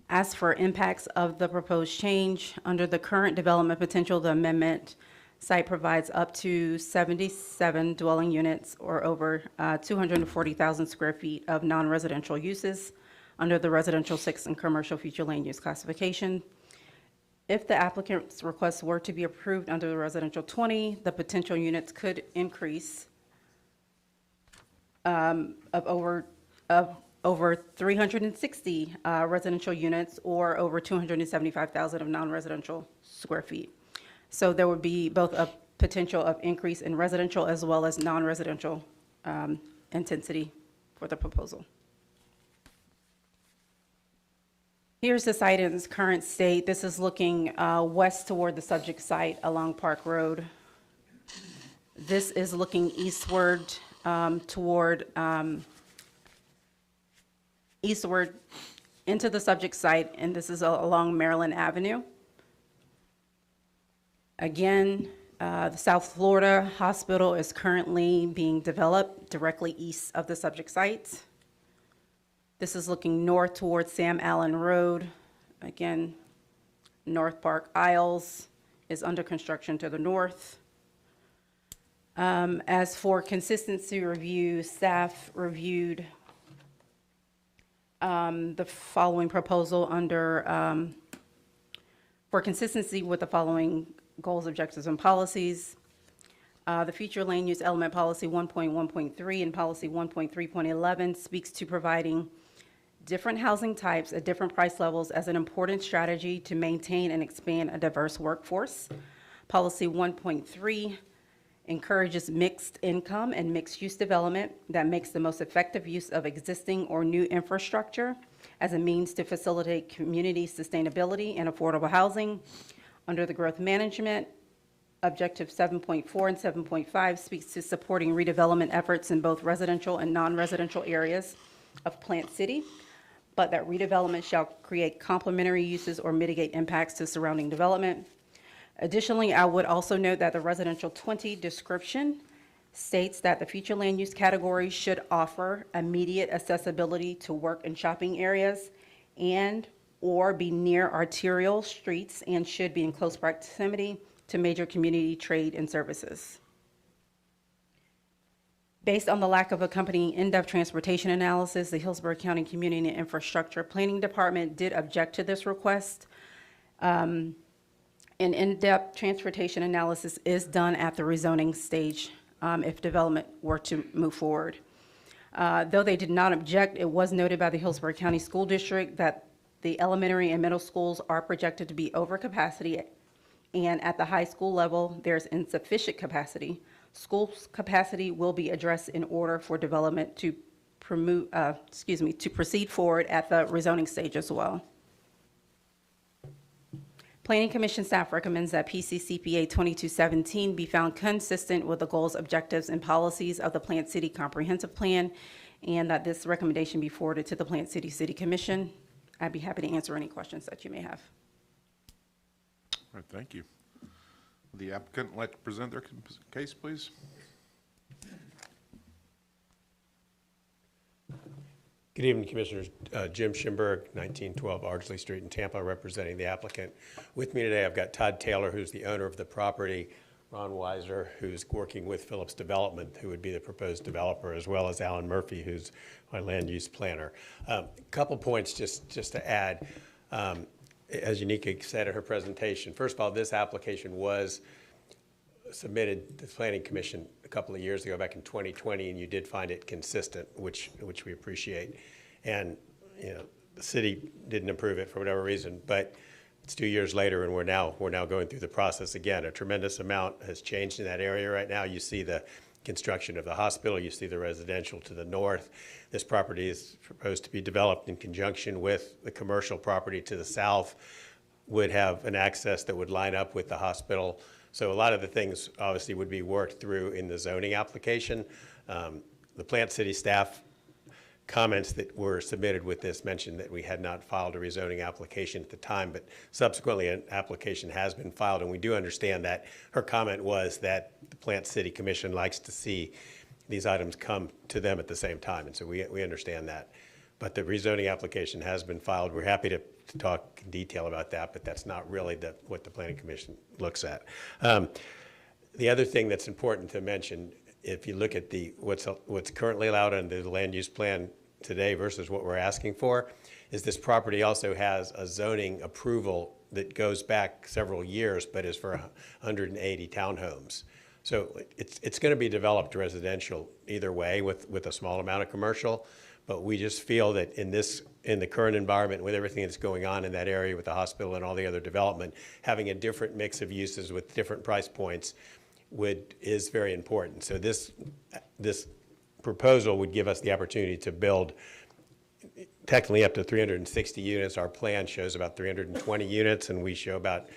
As for impacts of the proposed change, under the current development potential, the amendment site provides up to 77 dwelling units or over 240,000 square feet of non-residential uses under the residential 6 and commercial future land use classification. If the applicant's request were to be approved under the residential 20, the potential units could increase over 360 residential units or over 275,000 of non-residential square feet. So there would be both a potential of increase in residential as well as non-residential intensity for the proposal. Here's the site in its current state. This is looking west toward the subject site along Park Road. This is looking eastward toward eastward into the subject site, and this is along Maryland Avenue. Again, the South Florida Hospital is currently being developed directly east of the subject site. This is looking north towards Sam Allen Road. Again, North Park Isles is under construction to the north. As for consistency review, staff reviewed the following proposal under, for consistency with the following goals, objectives, and policies. The future land use element policy 1.1.3 and policy 1.3.11 speaks to providing different housing types at different price levels as an important strategy to maintain and expand a diverse workforce. Policy 1.3 encourages mixed income and mixed use development that makes the most effective use of existing or new infrastructure as a means to facilitate community sustainability and affordable housing. Under the growth management, Objective 7.4 and 7.5 speaks to supporting redevelopment efforts in both residential and non-residential areas of Plant City, but that redevelopment shall create complementary uses or mitigate impacts to surrounding development. Additionally, I would also note that the residential 20 description states that the future land use category should offer immediate accessibility to work and shopping areas and or be near arterial streets and should be in close proximity to major community trade and services. Based on the lack of accompanying in-depth transportation analysis, the Hillsborough County Community and Infrastructure Planning Department did object to this request. An in-depth transportation analysis is done at the rezoning stage if development were to move forward. Though they did not object, it was noted by the Hillsborough County School District that the elementary and middle schools are projected to be over capacity, and at the high school level, there's insufficient capacity. School capacity will be addressed in order for development to proceed forward at the rezoning stage as well. Planning Commission staff recommends that PCCPA 2217 be found consistent with the goals, objectives, and policies of the Plant City Comprehensive Plan, and that this recommendation be forwarded to the Plant City City Commission. I'd be happy to answer any questions that you may have. All right, thank you. Would the applicant like to present their case, please? Good evening, Commissioners. Jim Schimberg, 1912 Ardsley Street in Tampa, representing the applicant. With me today, I've got Todd Taylor, who's the owner of the property, Ron Weiser, who's working with Phillips Development, who would be the proposed developer, as well as Alan Murphy, who's my land use planner. A couple points just to add. As Yeneka said in her presentation, first of all, this application was submitted to the Planning Commission a couple of years ago, back in 2020, and you did find it consistent, which we appreciate. And the city didn't approve it for whatever reason, but it's 2 years later, and we're now going through the process again. A tremendous amount has changed in that area right now. You see the construction of the hospital, you see the residential to the north. This property is proposed to be developed in conjunction with the commercial property to the south, would have an access that would line up with the hospital. So a lot of the things obviously would be worked through in the zoning application. The Plant City staff comments that were submitted with this mentioned that we had not filed a rezoning application at the time, but subsequently an application has been filed, and we do understand that. Her comment was that the Plant City Commission likes to see these items come to them at the same time, and so we understand that. But the rezoning application has been filed. We're happy to talk in detail about that, but that's not really what the Planning Commission looks at. The other thing that's important to mention, if you look at what's currently allowed under the land use plan today versus what we're asking for, is this property also has a zoning approval that goes back several years, but is for 180 townhomes. So it's going to be developed residential either way with a small amount of commercial. But we just feel that in the current environment, with everything that's going on in that area with the hospital and all the other development, having a different mix of uses with different price points is very important. So this proposal would give us the opportunity to build technically up to 360 units. Our plan shows about 320 units, and we show about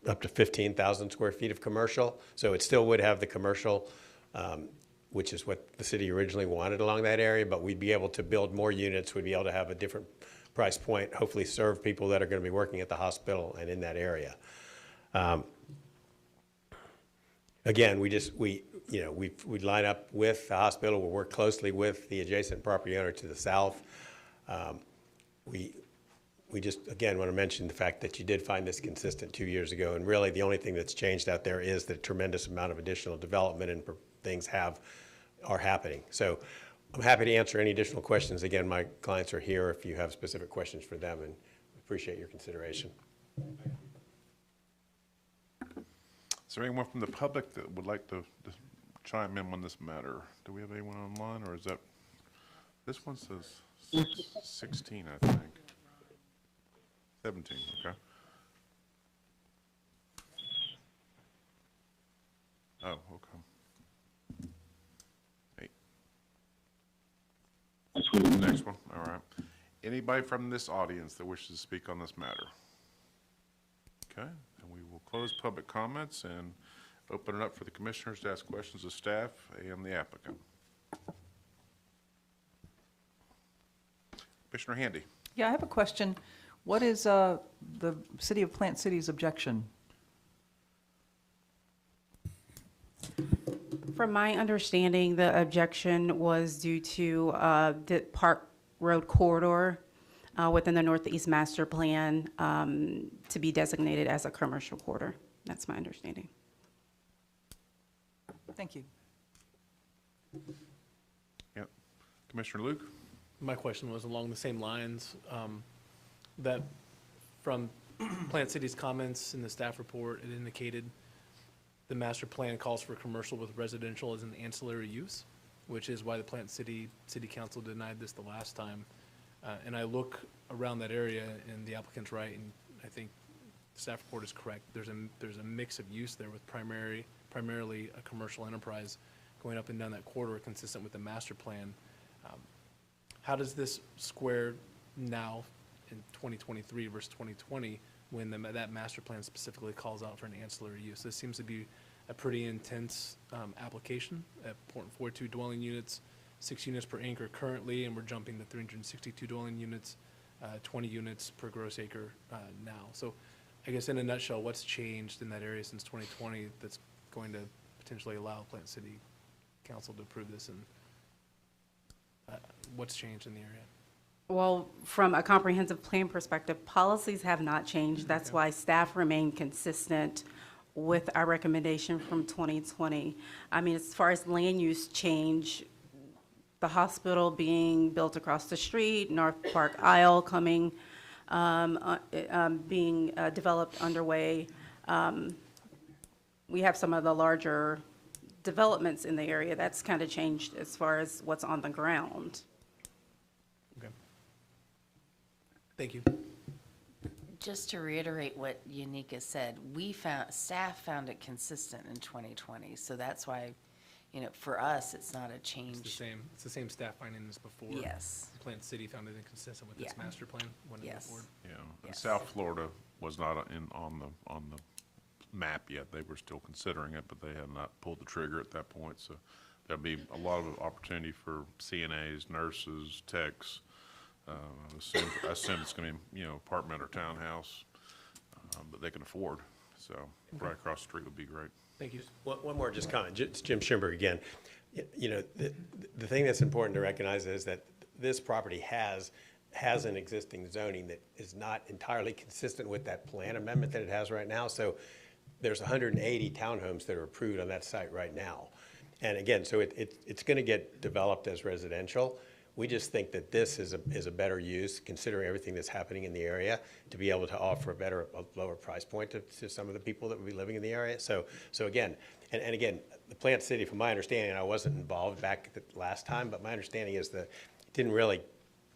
up to 15,000 square feet of commercial. So it still would have the commercial, which is what the city originally wanted along that area, but we'd be able to build more units. We'd be able to have a different price point, hopefully serve people that are going to be working at the hospital and in that area. Again, we line up with the hospital. We'll work closely with the adjacent property owner to the south. We just, again, want to mention the fact that you did find this consistent 2 years ago, and really the only thing that's changed out there is the tremendous amount of additional development and things are happening. So I'm happy to answer any additional questions. Again, my clients are here if you have specific questions for them, and appreciate your consideration. Is there anyone from the public that would like to chime in on this matter? Do we have anyone online, or is that, this one says 16, I think. 17, okay. Oh, okay. 8. The next one, all right. Anybody from this audience that wishes to speak on this matter? Okay, and we will close public comments and open it up for the commissioners to ask questions of staff and the applicant. Commissioner Handy. Yeah, I have a question. What is the City of Plant City's objection? From my understanding, the objection was due to the Park Road corridor within the Northeast Master Plan to be designated as a commercial corridor. That's my understanding. Thank you. Yep. Commissioner Luke? My question was along the same lines, that from Plant City's comments in the staff report, it indicated the master plan calls for commercial with residential as an ancillary use, which is why the Plant City Council denied this the last time. And I look around that area, and the applicant's right, and I think the staff report is correct. There's a mix of use there with primarily a commercial enterprise going up and down that corridor consistent with the master plan. How does this square now in 2023 versus 2020 when that master plan specifically calls out for an ancillary use? This seems to be a pretty intense application at 0.42 dwelling units, 6 units per acre currently, and we're jumping to 362 dwelling units, 20 units per gross acre now. So I guess in a nutshell, what's changed in that area since 2020 that's going to potentially allow Plant City Council to approve this, and what's changed in the area? Well, from a comprehensive plan perspective, policies have not changed. That's why staff remained consistent with our recommendation from 2020. I mean, as far as land use change, the hospital being built across the street, North Park Isle coming, being developed underway. We have some of the larger developments in the area. That's kind of changed as far as what's on the ground. Okay. Thank you. Just to reiterate what Yeneka said, staff found it consistent in 2020, so that's why, for us, it's not a change. It's the same staff finding this before. Yes. Plant City found it inconsistent with its master plan when it moved forward. Yeah, Yes. South Florida was not on the map yet. They were still considering it, but they had not pulled the trigger at that point. So there'll be a lot of opportunity for CNAs, nurses, techs. I assume it's going to be, apartment or townhouse that they can afford. So right across the street would be great. Thank you. One more just comment. It's Jim Schimberg again. The thing that's important to recognize is that this property has an existing zoning that is not entirely consistent with that plan amendment that it has right now. So there's 180 townhomes that are approved on that site right now. And again, so it's going to get developed as residential. We just think that this is a better use, considering everything that's happening in the area, to be able to offer a lower price point to some of the people that would be living in the area. So again, and again, the Plant City, from my understanding, I wasn't involved back the last time, but my understanding is that it didn't really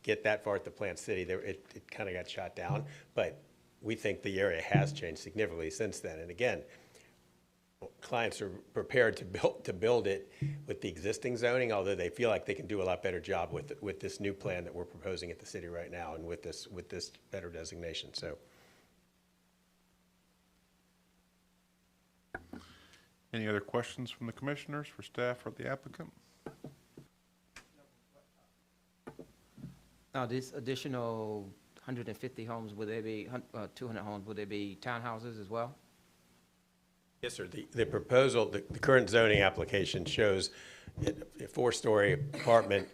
get that far at the Plant City. It kind of got shot down, but we think the area has changed significantly since then. And again, clients are prepared to build it with the existing zoning, although they feel like they can do a lot better job with this new plan that we're proposing at the city right now, and with this better designation. So, Any other questions from the commissioners for staff or the applicant? Now, this additional 150 homes, would they be, 200 homes, would they be townhouses as well? yes, sir. The proposal, the current zoning application shows a 4-story apartment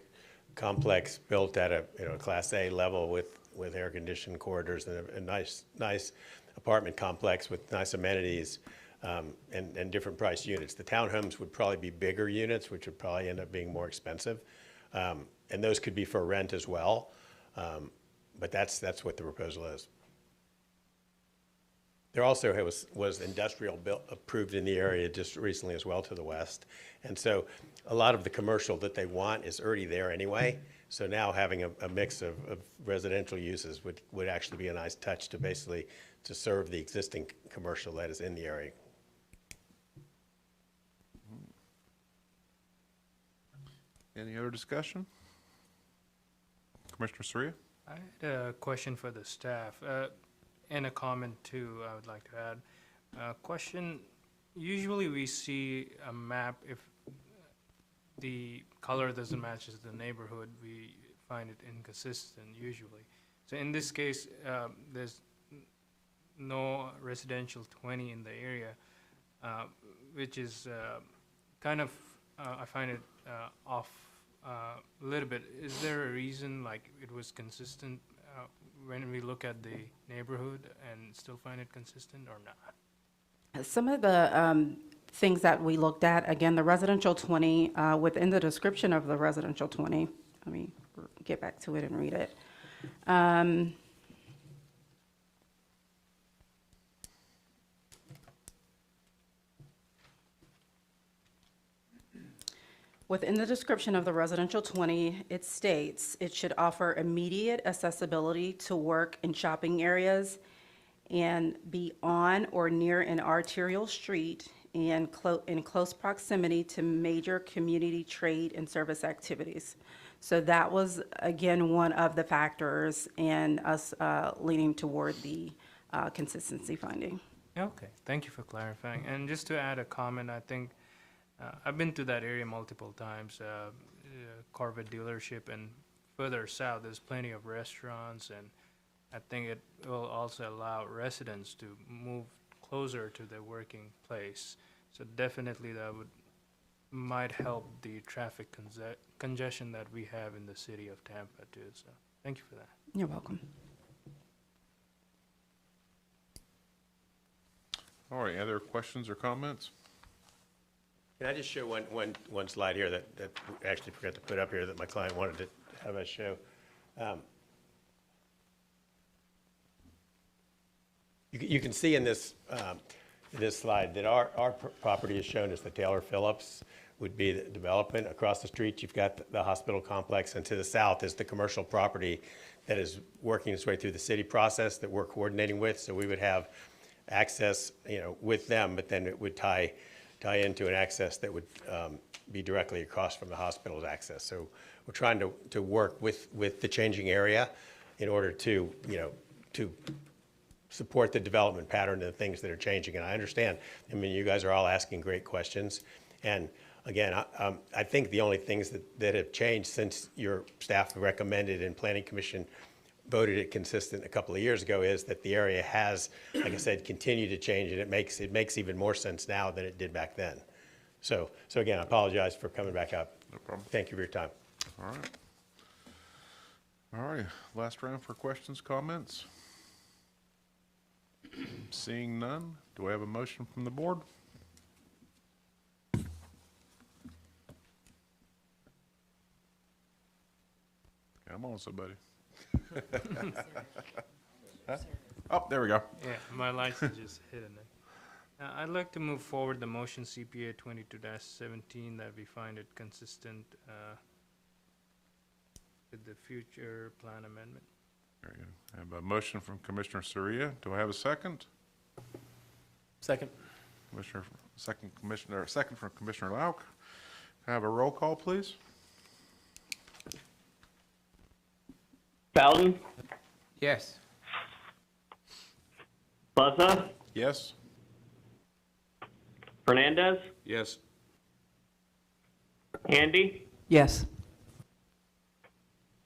complex built at a Class A level with air-conditioned corridors, and a nice apartment complex with nice amenities, and different price units. The townhomes would probably be bigger units, which would probably end up being more expensive, and those could be for rent as well. But that's what the proposal is. There also was industrial approved in the area just recently as well to the west. And so a lot of the commercial that they want is already there anyway. So now having a mix of residential uses would actually be a nice touch to basically to serve the existing commercial that is in the area. Any other discussion? Commissioner Surya? I had a question for the staff, and a comment too, I would like to add. Question, usually we see a map, if the color doesn't match the neighborhood, we find it inconsistent usually. So in this case, there's no residential 20 in the area, which is kind of, I find it off a little bit. Is there a reason, like it was consistent when we look at the neighborhood and still find it consistent or not? Some of the things that we looked at, again, the residential 20, within the description of the residential 20, let me get back to it and read it. Within the description of the residential 20, it states it should offer immediate accessibility to work and shopping areas and be on or near an arterial street and in close proximity to major community trade and service activities. So that was, again, one of the factors in us leaning toward the consistency finding. Okay, thank you for clarifying. And just to add a comment, I think I've been to that area multiple times, Corvette dealership, and further south there's plenty of restaurants, and I think it will also allow residents to move closer to their working place. So definitely that might help the traffic congestion that we have in the city of Tampa too. So thank you for that. You're welcome. All right, other questions or comments? Can I just show one slide here that we actually forgot to put up here that my client wanted to have us show? You can see in this slide that our property is shown as the Taylor Phillips would be the development. Across the street, you've got the hospital complex, and to the south is the commercial property that is working its way through the city process that we're coordinating with. So we would have access, with them, but then it would tie into an access that would be directly across from the hospital's access. So we're trying to work with the changing area in order to support the development pattern and the things that are changing. And I understand, you guys are all asking great questions. And again, I think the only things that have changed since your staff recommended and Planning Commission voted it consistent a couple of years ago is that the area has, like I said, continued to change, and it makes even more sense now than it did back then. So again, I apologize for coming back up. No problem. Thank you for your time. All right. All right, last round for questions, comments? Seeing none, do I have a motion from the board? Come on, somebody. Huh? Oh, there we go. Yeah, my license is hidden. I'd like to move forward the motion CPA 22-17 that we find it consistent with the future plan amendment. Very good. I have a motion from Commissioner Soria. Do I have a second? Second. Second from Commissioner Lauk. Can I have a roll call, please? Bowden, Yes. Buzza, Yes. Fernandez, Yes. Handy, Yes.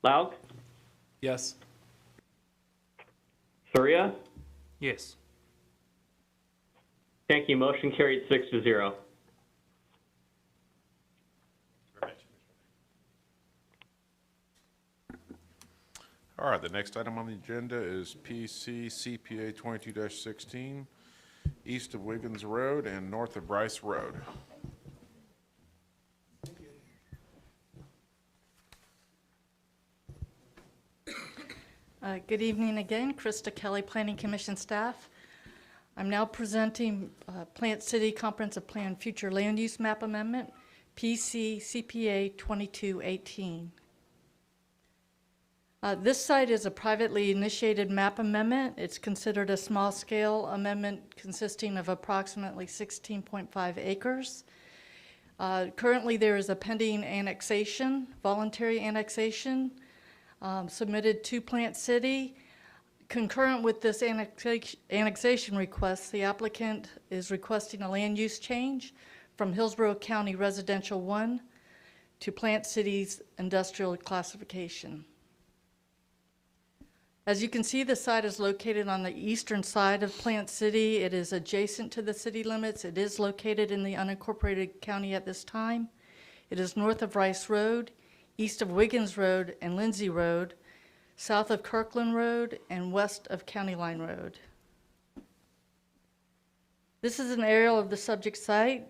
Lauk, Yes. Surya. Yes. Thank you. Motion carried 6-0. All right, the next item on the agenda is PC CPA 22-16, east of Wiggins Road and north of Bryce Road. Good evening again, Krista Kelly, Planning Commission staff. I'm now presenting Plant City Comprehensive Plan Future Land Use Map Amendment, PC CPA 2218. This site is a privately initiated map amendment. It's considered a small-scale amendment consisting of approximately 16.5 acres. Currently, there is a pending annexation, voluntary annexation, submitted to Plant City. Concurrent with this annexation request, the applicant is requesting a land use change from Hillsborough County Residential 1 to Plant City's industrial classification. As you can see, the site is located on the eastern side of Plant City. It is adjacent to the city limits. It is located in the unincorporated county at this time. It is north of Rice Road, east of Wiggins Road and Lindsay Road, south of Kirkland Road, and west of County Line Road. This is an aerial of the subject site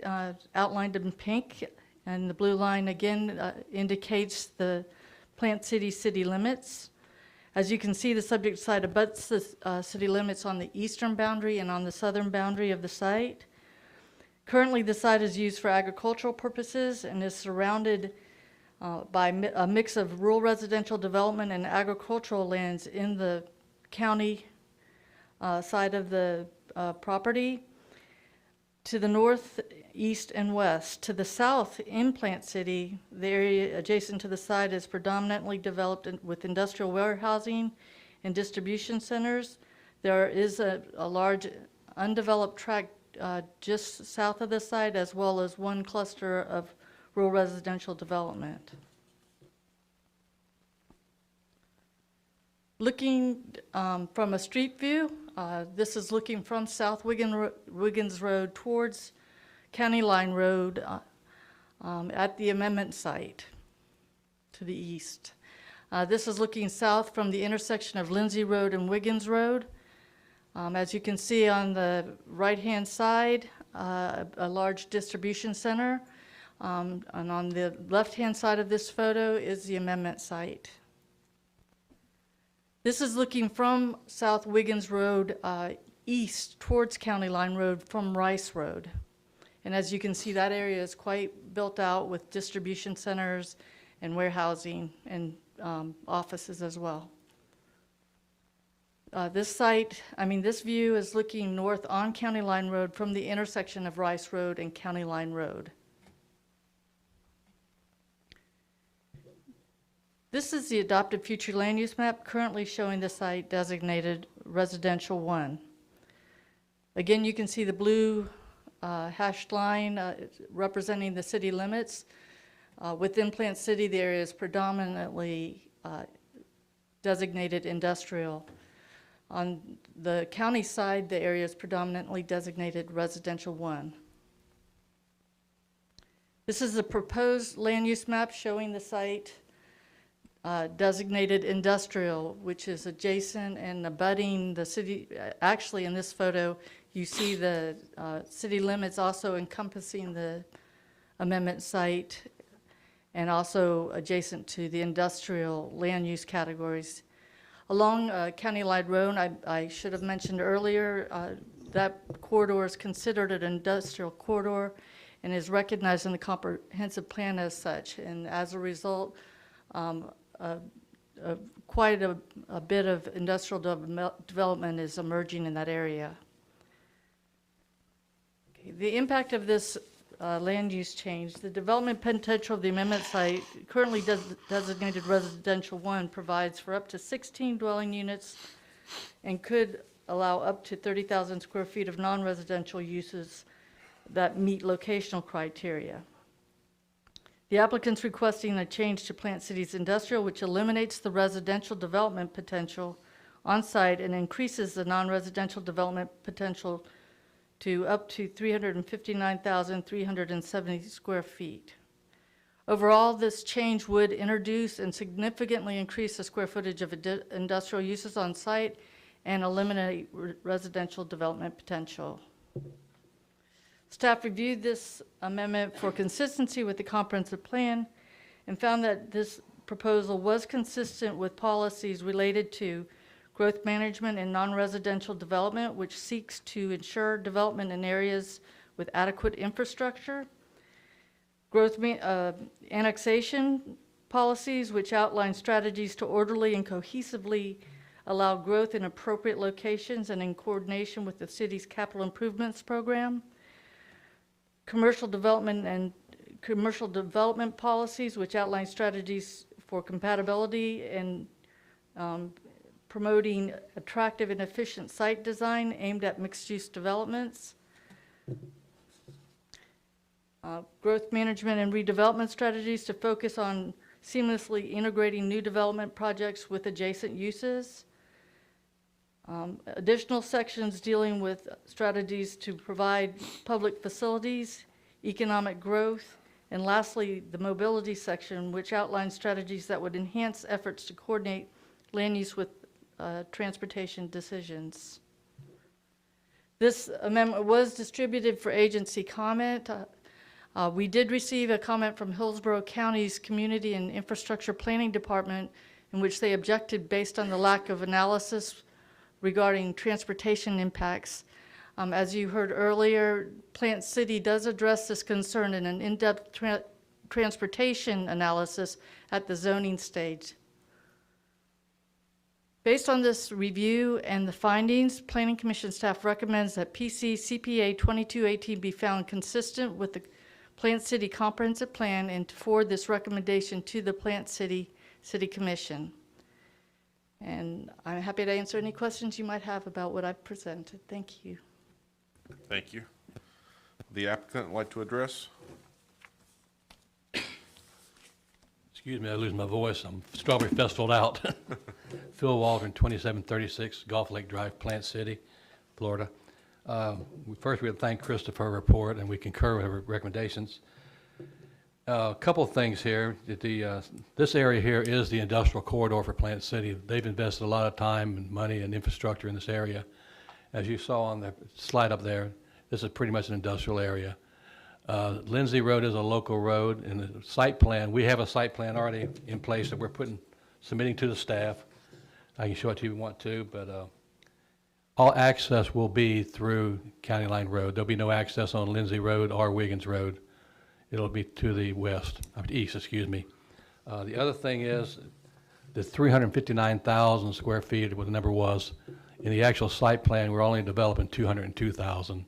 outlined in pink, and the blue line again indicates the Plant City city limits. As you can see, the subject site abuts the city limits on the eastern boundary and on the southern boundary of the site. Currently, the site is used for agricultural purposes and is surrounded by a mix of rural residential development and agricultural lands in the county side of the property. To the north, east, and west. To the south, in Plant City, the area adjacent to the site is predominantly developed with industrial warehousing and distribution centers. There is a large undeveloped tract just south of the site, as well as one cluster of rural residential development. Looking from a street view, this is looking from South Wiggins Road towards County Line Road at the amendment site to the east. This is looking south from the intersection of Lindsay Road and Wiggins Road. As you can see on the right-hand side, a large distribution center. And on the left-hand side of this photo is the amendment site. This is looking from South Wiggins Road east towards County Line Road from Rice Road. And as you can see, that area is quite built out with distribution centers and warehousing and offices as well. This view is looking north on County Line Road from the intersection of Rice Road and County Line Road. This is the adopted future land use map currently showing the site designated Residential 1. Again, you can see the blue hashed line representing the city limits. Within Plant City, the area is predominantly designated industrial. On the county side, the area is predominantly designated Residential 1. This is the proposed land use map showing the site designated industrial, which is adjacent and abutting the city. Actually, in this photo, you see the city limits also encompassing the amendment site. and also adjacent to the industrial land use categories. Along County Line Road, I should have mentioned earlier, that corridor is considered an industrial corridor and is recognized in the comprehensive plan as such. And as a result, quite a bit of industrial development is emerging in that area. Okay, the impact of this land use change, the development potential of the amendment site, currently designated residential 1, provides for up to 16 dwelling units and could allow up to 30,000 square feet of non-residential uses that meet locational criteria. The applicant's requesting a change to Plant City's industrial, which eliminates the residential development potential on site and increases the non-residential development potential to up to 359,370 square feet. Overall, this change would introduce and significantly increase the square footage of industrial uses on site and eliminate residential development potential. Staff reviewed this amendment for consistency with the comprehensive plan and found that this proposal was consistent with policies related to growth management and non-residential development, which seeks to ensure development in areas with adequate infrastructure, growth annexation policies, which outline strategies to orderly and cohesively allow growth in appropriate locations and in coordination with the city's capital improvements program, commercial development policies, which outline strategies for compatibility and promoting attractive and efficient site design aimed at mixed-use developments, growth management and redevelopment strategies to focus on seamlessly integrating new development projects with adjacent uses, additional sections dealing with strategies to provide public facilities, economic growth, and lastly, the mobility section, which outlines strategies that would enhance efforts to coordinate land use with transportation decisions. This amendment was distributed for agency comment. We did receive a comment from Hillsborough County's Community and Infrastructure Planning Department in which they objected based on the lack of analysis regarding transportation impacts. As you heard earlier, Plant City does address this concern in an in-depth transportation analysis at the zoning stage. Based on this review and the findings, Planning Commission staff recommends that PC CPA 2218 be found consistent with the Plant City Comprehensive Plan and to forward this recommendation to the Plant City Commission. And I'm happy to answer any questions you might have about what I've presented. Thank you. Thank you. The applicant would like to address? Excuse me, I lose my voice. I'm Strawberry Festivaled out. Phil Waldron, 2736 Gulf Lake Drive, Plant City, Florida. First, we would thank Krista for her report, and we concur with her recommendations. A couple of things here. This area here is the industrial corridor for Plant City. They've invested a lot of time and money and infrastructure in this area. As you saw on the slide up there, this is pretty much an industrial area. Lindsay Road is a local road, and the site plan, we have a site plan already in place that we're submitting to the staff. I can show it to you if you want to, but all access will be through County Line Road. There'll be no access on Lindsay Road or Wiggins Road. It'll be to the east, excuse me. The other thing is the 359,000 square feet, what the number was. In the actual site plan, we're only developing 202,000.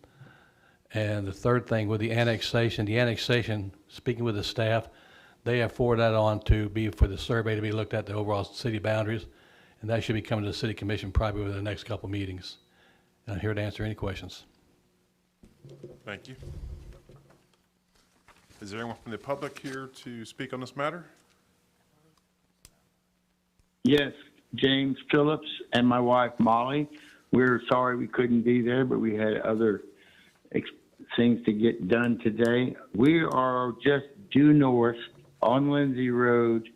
And the third thing with the annexation, speaking with the staff, they have forwarded that on to be for the survey to be looked at the overall city boundaries, and that should be coming to the City Commission probably within the next couple of meetings. And I'm here to answer any questions. Thank you. Is there anyone from the public here to speak on this matter? Yes, James Phillips and my wife Molly. We're sorry we couldn't be there, but we had other things to get done today. We are just due north on Lindsay Road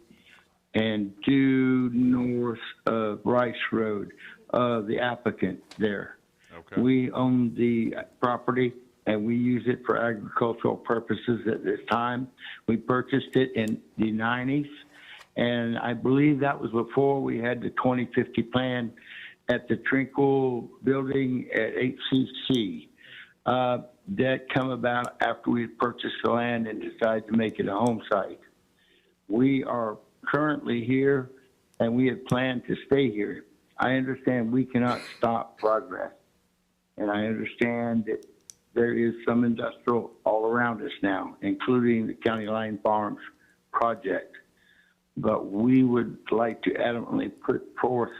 and due north of Rice Road, the applicant there. Okay. We own the property and we use it for agricultural purposes at this time. We purchased it in the 90s, and I believe that was before we had the 2050 plan at the Trinkle building at HCC. That come about after we had purchased the land and decided to make it a home site. We are currently here, and we had planned to stay here. I understand we cannot stop progress, and I understand that there is some industrial all around us now, including the County Line Farms project. But we would like to adamantly put forth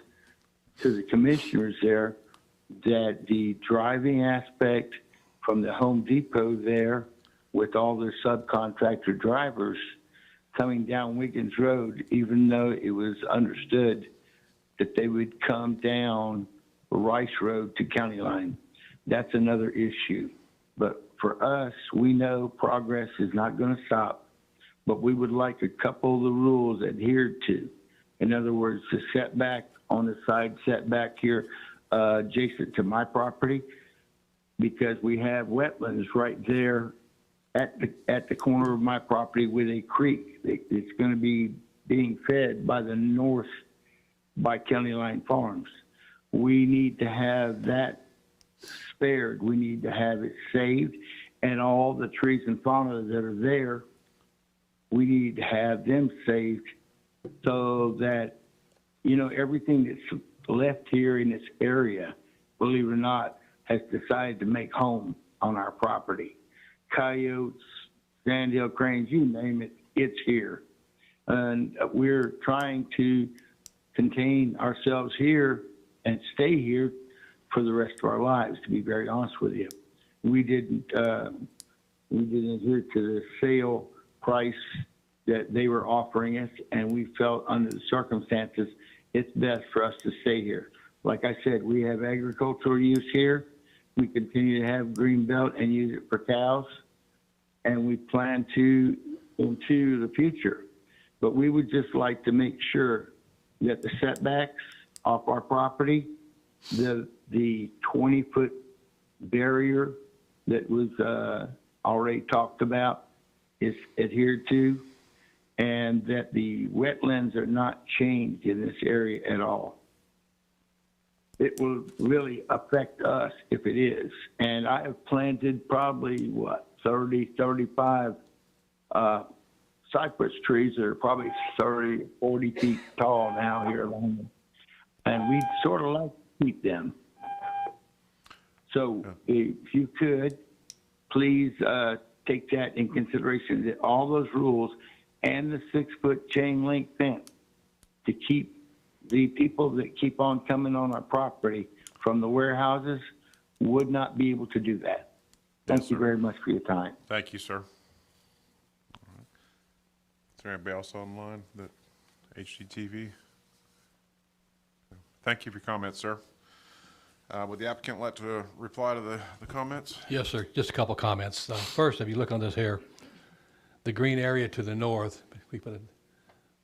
to the commissioners there that the driving aspect from the Home Depot there with all their subcontractor drivers coming down Wiggins Road, even though it was understood that they would come down Rice Road to County Line. That's another issue. But for us, we know progress is not going to stop, but we would like a couple of the rules adhered to. In other words, the setback on the side setback here adjacent to my property, because we have wetlands right there at the corner of my property with a creek. It's going to be being fed by the north by County Line Farms. We need to have that spared. We need to have it saved, and all the trees and fauna that are there, we need to have them saved so that, you know, everything that's left here in this area, believe it or not, has decided to make home on our property. Coyotes, sandhill cranes, you name it, it's here. And we're trying to contain ourselves here and stay here for the rest of our lives, to be very honest with you. We didn't adhere to the sale price that they were offering us, and we felt under the circumstances, it's best for us to stay here. Like I said, we have agricultural use here. We continue to have green belt and use it for cows, and we plan to into the future. But we would just like to make sure that the setbacks off our property, the 20-foot barrier that was already talked about is adhered to, and that the wetlands are not changed in this area at all. It will really affect us if it is. And I have planted probably, 30, 35 cypress trees that are probably 30, 40 feet tall now here along them. And we sort of like to keep them. So if you could, please take that in consideration, that all those rules and the 6-foot chain link fence to keep the people that keep on coming on our property from the warehouses would not be able to do that. Thank you very much for your time. Thank you, sir. All right. Is there anybody else online that HGTV? Thank you for your comments, sir. Would the applicant like to reply to the comments? Yes, sir. Just a couple comments. First, if you look on this here, the green area to the north,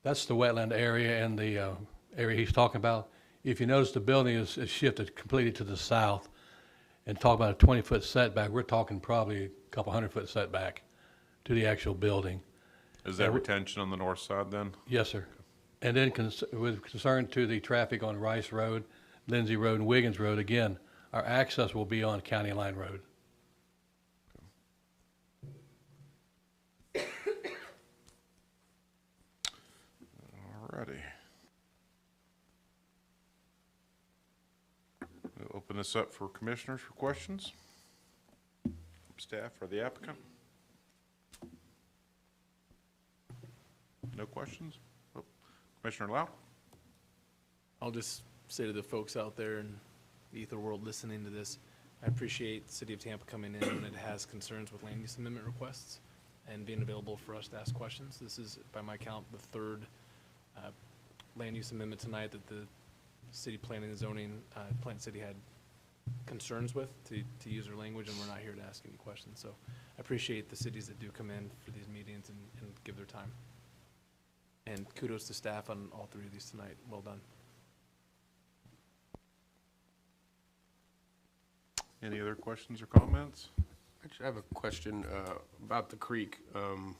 that's the wetland area and the area he's talking about. If you notice, the building is shifted completely to the south, and talk about a 20-foot setback, we're talking probably a couple 100-foot setback to the actual building. Is that retention on the north side then? Yes, sir. And then with concern to the traffic on Rice Road, Lindsay Road, and Wiggins Road, again, our access will be on County Line Road. Alrighty. We'll open this up for commissioners for questions. Staff or the applicant? No questions? Oh, Commissioner Lau? I'll just say to the folks out there in the ether world listening to this, I appreciate the City of Tampa coming in when it has concerns with land use amendment requests and being available for us to ask questions. This is, by my count, the third land use amendment tonight that the city planning and zoning, Plant City had concerns with, to use their language, and we're not here to ask any questions. So I appreciate the cities that do come in for these meetings and give their time. And kudos to staff on all three of these tonight. Well done. Any other questions or comments? I just have a question about the creek, because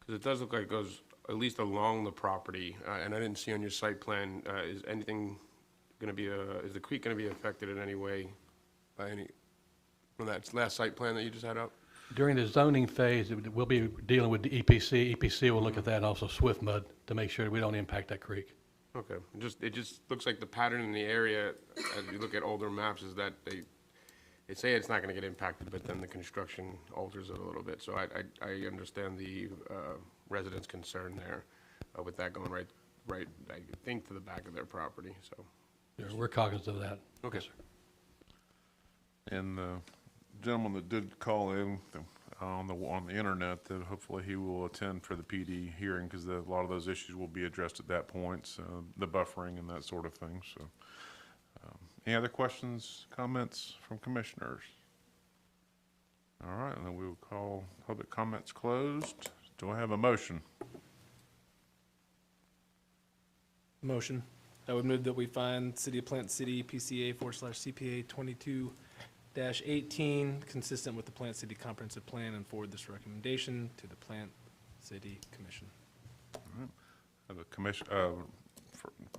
it does look like it goes at least along the property, and I didn't see on your site plan, is anything going to be, is the creek going to be affected in any way by any, from that last site plan that you just had up? During the zoning phase, we'll be dealing with the EPC. EPC will look at that, and also Swift Mud, to make sure we don't impact that creek. Okay, it just looks like the pattern in the area, as you look at older maps, is that they say it's not going to get impacted, but then the construction alters it a little bit. So I understand the residents' concern there with that going right, I think, to the back of their property, so. Yeah, we're cognizant of that. Okay. Yes, sir. And the gentleman that did call in on the internet, that hopefully he will attend for the PD hearing, because a lot of those issues will be addressed at that point, so the buffering and that sort of thing. So, any other questions, comments from commissioners? All right, and then we will call public comments closed. Do I have a motion? Motion. I would move that we find City of Plant City PCA/CPA 22-18 consistent with the Plant City Comprehensive Plan and forward this recommendation to the Plant City Commission. All right. I have a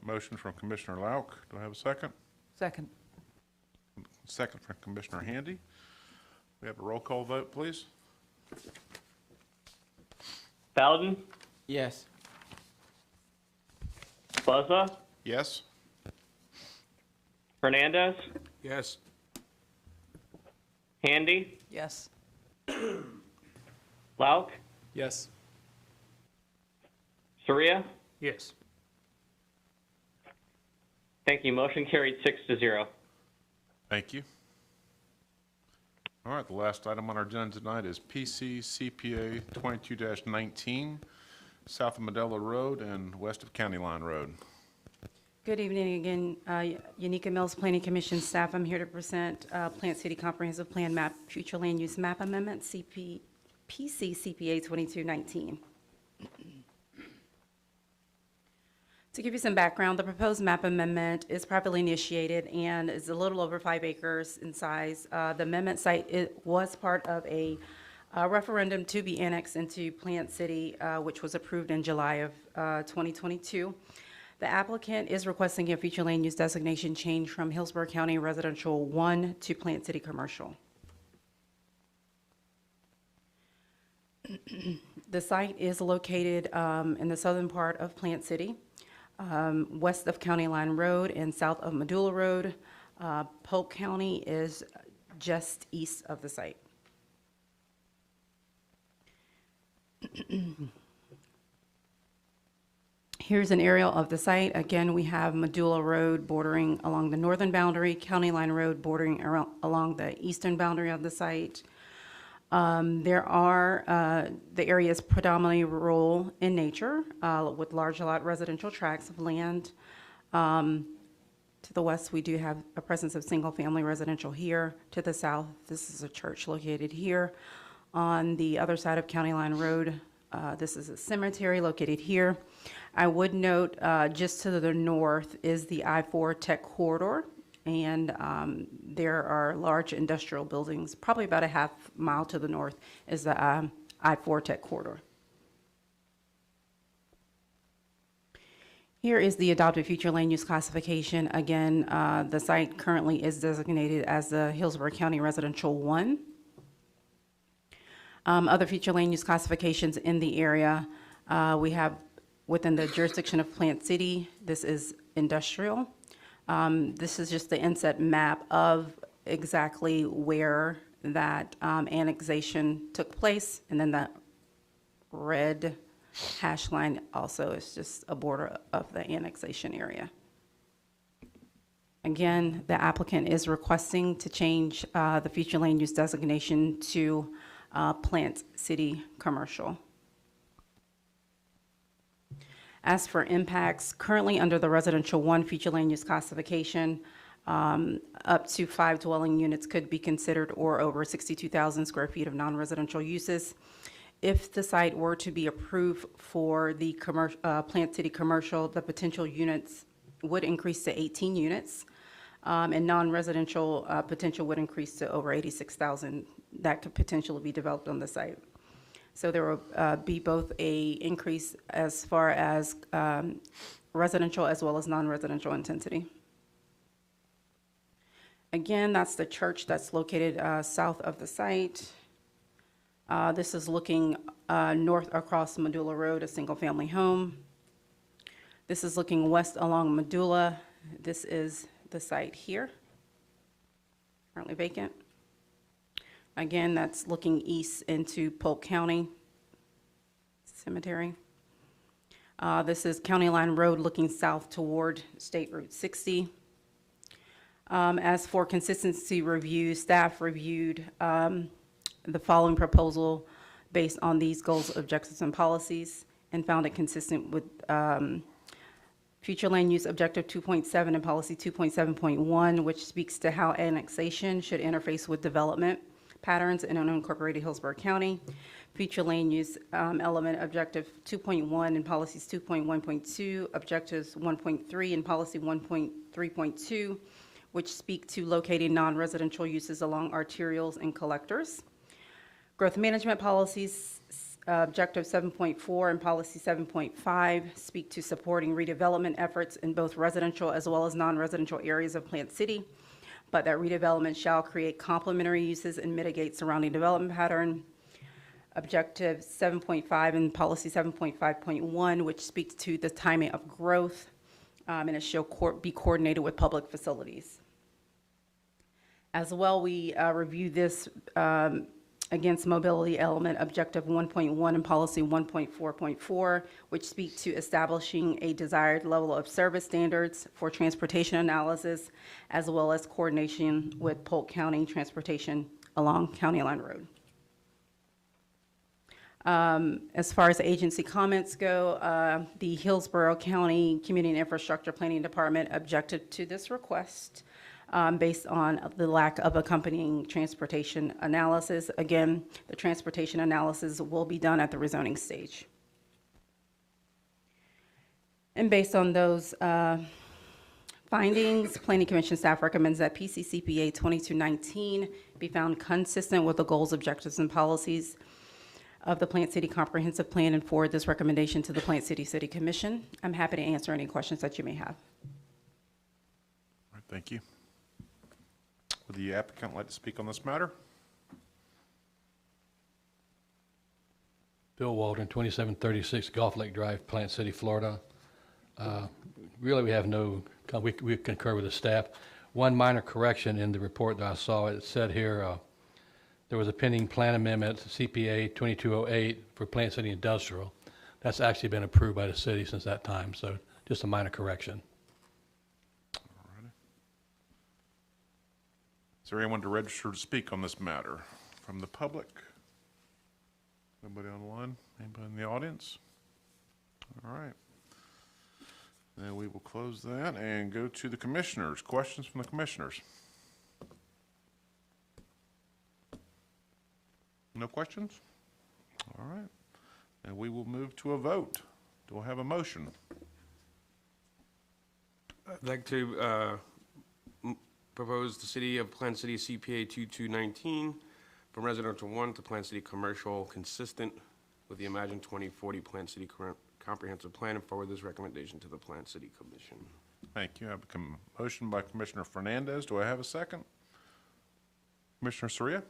motion from Commissioner Lauk. Do I have a second? Second. Second from Commissioner Handy. We have a roll call vote, please. Bowden, Yes. Buzza, Yes. Hernandez, Yes. Handy, Yes. Lauk, Yes. Soria. Yes. Thank you. Motion carried 6-0. Thank you. All right, the last item on our agenda tonight is PC CPA 22-19, south of Medulla Road and west of County Line Road. Good evening again, Yeneka Mills, Planning Commission staff. I'm here to present Plant City Comprehensive Plan Map, Future Land Use Map Amendment, PC CPA 2219. To give you some background, the proposed map amendment is privately initiated and is a little over 5 acres in size. The amendment site was part of a referendum to be annexed into Plant City, which was approved in July of 2022. The applicant is requesting a future land use designation change from Hillsborough County Residential 1 to Plant City Commercial. The site is located in the southern part of Plant City, west of County Line Road and south of Medulla Road. Polk County is just east of the site. Here's an aerial of the site. Again, we have Medulla Road bordering along the northern boundary, County Line Road bordering along the eastern boundary of the site. The area is predominantly rural in nature with large lot residential tracts of land. To the west, we do have a presence of single-family residential here. To the south, this is a church located here. On the other side of County Line Road, this is a cemetery located here. I would note just to the north is the I-4 Tech Corridor, and there are large industrial buildings. Probably about a half mile to the north is the I-4 Tech Corridor. Here is the adopted future land use classification. Again, the site currently is designated as the Hillsborough County Residential 1. Other future land use classifications in the area, we have within the jurisdiction of Plant City, this is industrial. This is just the inset map of exactly where that annexation took place. And then the red hash line also is just a border of the annexation area. Again, the applicant is requesting to change the future land use designation to Plant City Commercial. As for impacts, currently under the Residential 1 future land use classification, up to 5 dwelling units could be considered or over 62,000 square feet of non-residential uses. If the site were to be approved for the Plant City Commercial, the potential units would increase to 18 units, and non-residential potential would increase to over 86,000 that could potentially be developed on the site. So there will be both a increase as far as residential as well as non-residential intensity. Again, that's the church that's located south of the site. This is looking north across Medulla Road, a single-family home. This is looking west along Medulla. This is the site here, currently vacant. Again, that's looking east into Polk County Cemetery. This is County Line Road looking south toward State Route 60. As for consistency review, staff reviewed the following proposal based on these goals, objectives, and policies, and found it consistent with future land use objective 2.7 and policy 2.7.1, which speaks to how annexation should interface with development patterns in unincorporated Hillsborough County. Future land use element objective 2.1 and policies 2.1.2, objectives 1.3 and policy 1.3.2, which speak to locating non-residential uses along arterials and collectors. Growth management policies, objective 7.4 and policy 7.5 speak to supporting redevelopment efforts in both residential as well as non-residential areas of Plant City, but that redevelopment shall create complementary uses and mitigate surrounding development pattern. Objective 7.5 and policy 7.5.1, which speaks to the timing of growth, and it shall be coordinated with public facilities. As well, we review this against mobility element objective 1.1 and policy 1.4.4, which speak to establishing a desired level of service standards for transportation analysis, as well as coordination with Polk County transportation along County Line Road. As far as agency comments go, the Hillsborough County Community and Infrastructure Planning Department objected to this request based on the lack of accompanying transportation analysis. Again, the transportation analysis will be done at the rezoning stage. And based on those findings, Planning Commission staff recommends that PCCPA 2219 be found consistent with the goals, objectives, and policies of the Plant City Comprehensive Plan and forward this recommendation to the Plant City City Commission. I'm happy to answer any questions that you may have. All right, thank you. Would the applicant like to speak on this matter? Bill Waldron, 2736 Gulf Lake Drive, Plant City, Florida. Really, we have no, we concur with the staff. One minor correction in the report that I saw, it said here, there was a pending plan amendment, CPA 2208 for Plant City Industrial. That's actually been approved by the city since that time, so just a minor correction. All right. Is there anyone to register to speak on this matter from the public? Nobody on the line? Anybody in the audience? All right. Then we will close that and go to the commissioners. Questions from the commissioners? No questions? All right. And we will move to a vote. Do I have a motion? I'd like to propose the City of Plant City CPA 2219 from residential 1 to Plant City commercial, consistent with the Imagine 2040 Plant City Comprehensive Plan, and forward this recommendation to the Plant City Commission. Thank you. I have a motion by Commissioner Fernandez. Do I have a second? Commissioner Soria?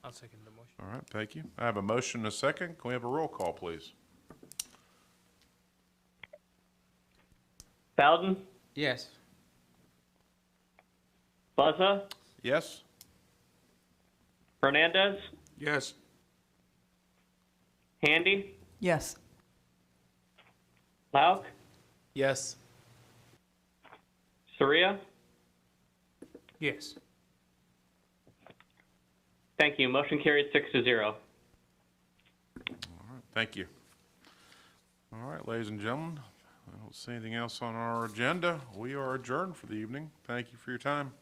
I'll second the motion. All right, thank you. I have a motion and a second. Can we have a roll call, please? Bowden? Yes. Buzza? Yes? Fernandez? Yes. Handy? Yes. Lauk? Yes. Soria? Yes. Thank you. Motion carried 6-0. All right, thank you. All right, ladies and gentlemen, I don't see anything else on our agenda. We are adjourned for the evening. Thank you for your time.